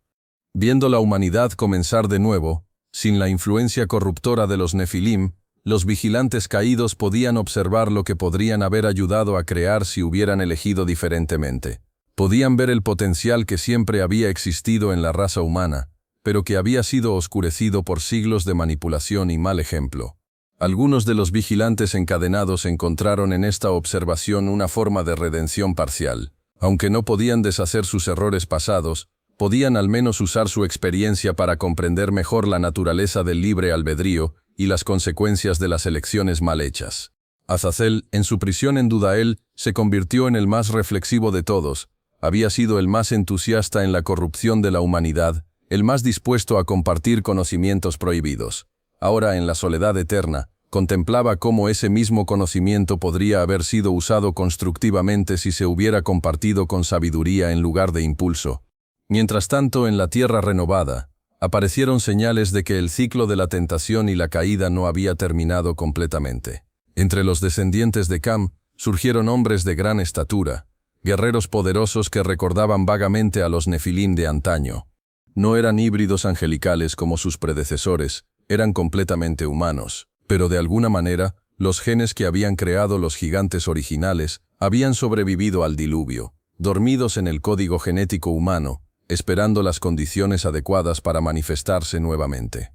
Viendo la humanidad comenzar de nuevo, sin la influencia corruptora de los Nefilim, los vigilantes caídos podían observar lo que podrían haber ayudado a crear si hubieran elegido diferentemente. Podían ver el potencial que siempre había existido en la raza humana, pero que había sido oscurecido por siglos de manipulación y mal ejemplo. Algunos de los vigilantes encadenados encontraron en esta observación una forma de redención parcial. Aunque no podían deshacer sus errores pasados, podían al menos usar su experiencia para comprender mejor la naturaleza del libre albedrío y las consecuencias de las elecciones mal hechas. Azazel, en su prisión en Dudael, se convirtió en el más reflexivo de todos. Había sido el más entusiasta en la corrupción de la humanidad, el más dispuesto a compartir conocimientos prohibidos. Ahora, en la soledad eterna, contemplaba cómo ese mismo conocimiento podría haber sido usado constructivamente si se hubiera compartido con sabiduría en lugar de impulso. Mientras tanto, en la tierra renovada, aparecieron señales de que el ciclo de la tentación y la caída no había terminado completamente. Entre los descendientes de Cam, surgieron hombres de gran estatura, guerreros poderosos que recordaban vagamente a los Nefilim de antaño. No eran híbridos angelicales como sus predecesores, eran completamente humanos, pero de alguna manera, los genes que habían creado los gigantes originales habían sobrevivido al diluvio, dormidos en el código genético humano, esperando las condiciones adecuadas para manifestarse nuevamente.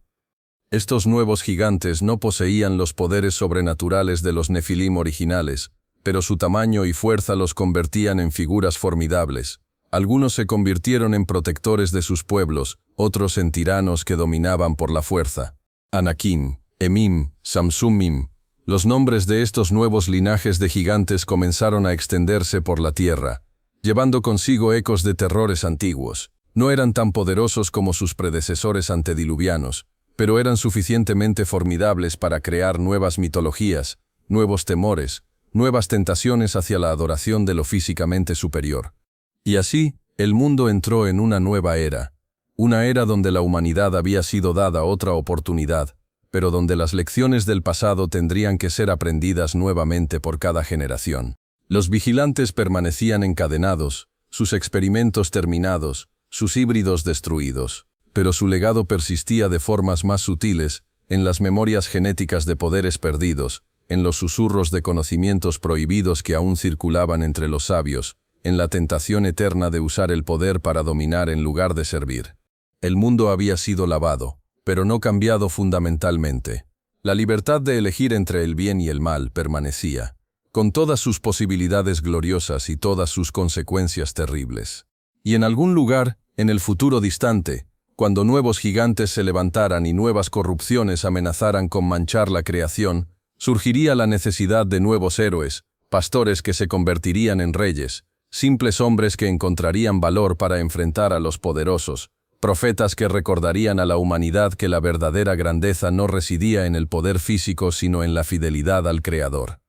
Estos nuevos gigantes no poseían los poderes sobrenaturales de los Nefilim originales, pero su tamaño y fuerza los convertían en figuras formidables. Algunos se convirtieron en protectores de sus pueblos, otros en tiranos que dominaban por la fuerza. Anakim, Emim, Samsumim. Los nombres de estos nuevos linajes de gigantes comenzaron a extenderse por la tierra, llevando consigo ecos de terrores antiguos. No eran tan poderosos como sus predecesores antediluvianos, pero eran suficientemente formidables para crear nuevas mitologías, nuevos temores, nuevas tentaciones hacia la adoración de lo físicamente superior. Y así, el mundo entró en una nueva era, una era donde la humanidad había sido dada otra oportunidad, pero donde las lecciones del pasado tendrían que ser aprendidas nuevamente por cada generación. Los vigilantes permanecían encadenados, sus experimentos terminados, sus híbridos destruidos, pero su legado persistía de formas más sutiles, en las memorias genéticas de poderes perdidos, en los susurros de conocimientos prohibidos que aún circulaban entre los sabios, en la tentación eterna de usar el poder para dominar en lugar de servir. El mundo había sido lavado, pero no cambiado fundamentalmente. La libertad de elegir entre el bien y el mal permanecía, con todas sus posibilidades gloriosas y todas sus consecuencias terribles. Y en algún lugar, en el futuro distante, cuando nuevos gigantes se levantaran y nuevas corrupciones amenazaran con manchar la creación, surgiría la necesidad de nuevos héroes, pastores que se convertirían en reyes, simples hombres que encontrarían valor para enfrentar a los poderosos, profetas que recordarían a la humanidad que la verdadera grandeza no residía en el poder físico sino en la fidelidad al Creador.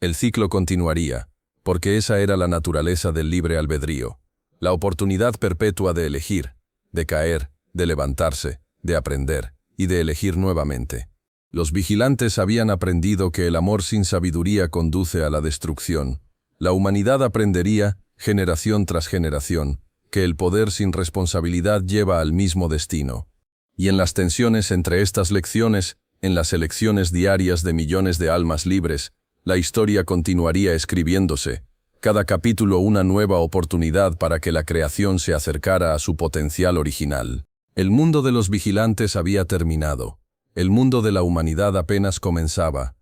El ciclo continuaría, porque esa era la naturaleza del libre albedrío, la oportunidad perpetua de elegir, de caer, de levantarse, de aprender y de elegir nuevamente. Los vigilantes habían aprendido que el amor sin sabiduría conduce a la destrucción. La humanidad aprendería, generación tras generación, que el poder sin responsabilidad lleva al mismo destino. Y en las tensiones entre estas lecciones, en las elecciones diarias de millones de almas libres, la historia continuaría escribiéndose, cada capítulo una nueva oportunidad para que la creación se acercara a su potencial original. El mundo de los vigilantes había terminado. El mundo de la humanidad apenas comenzaba,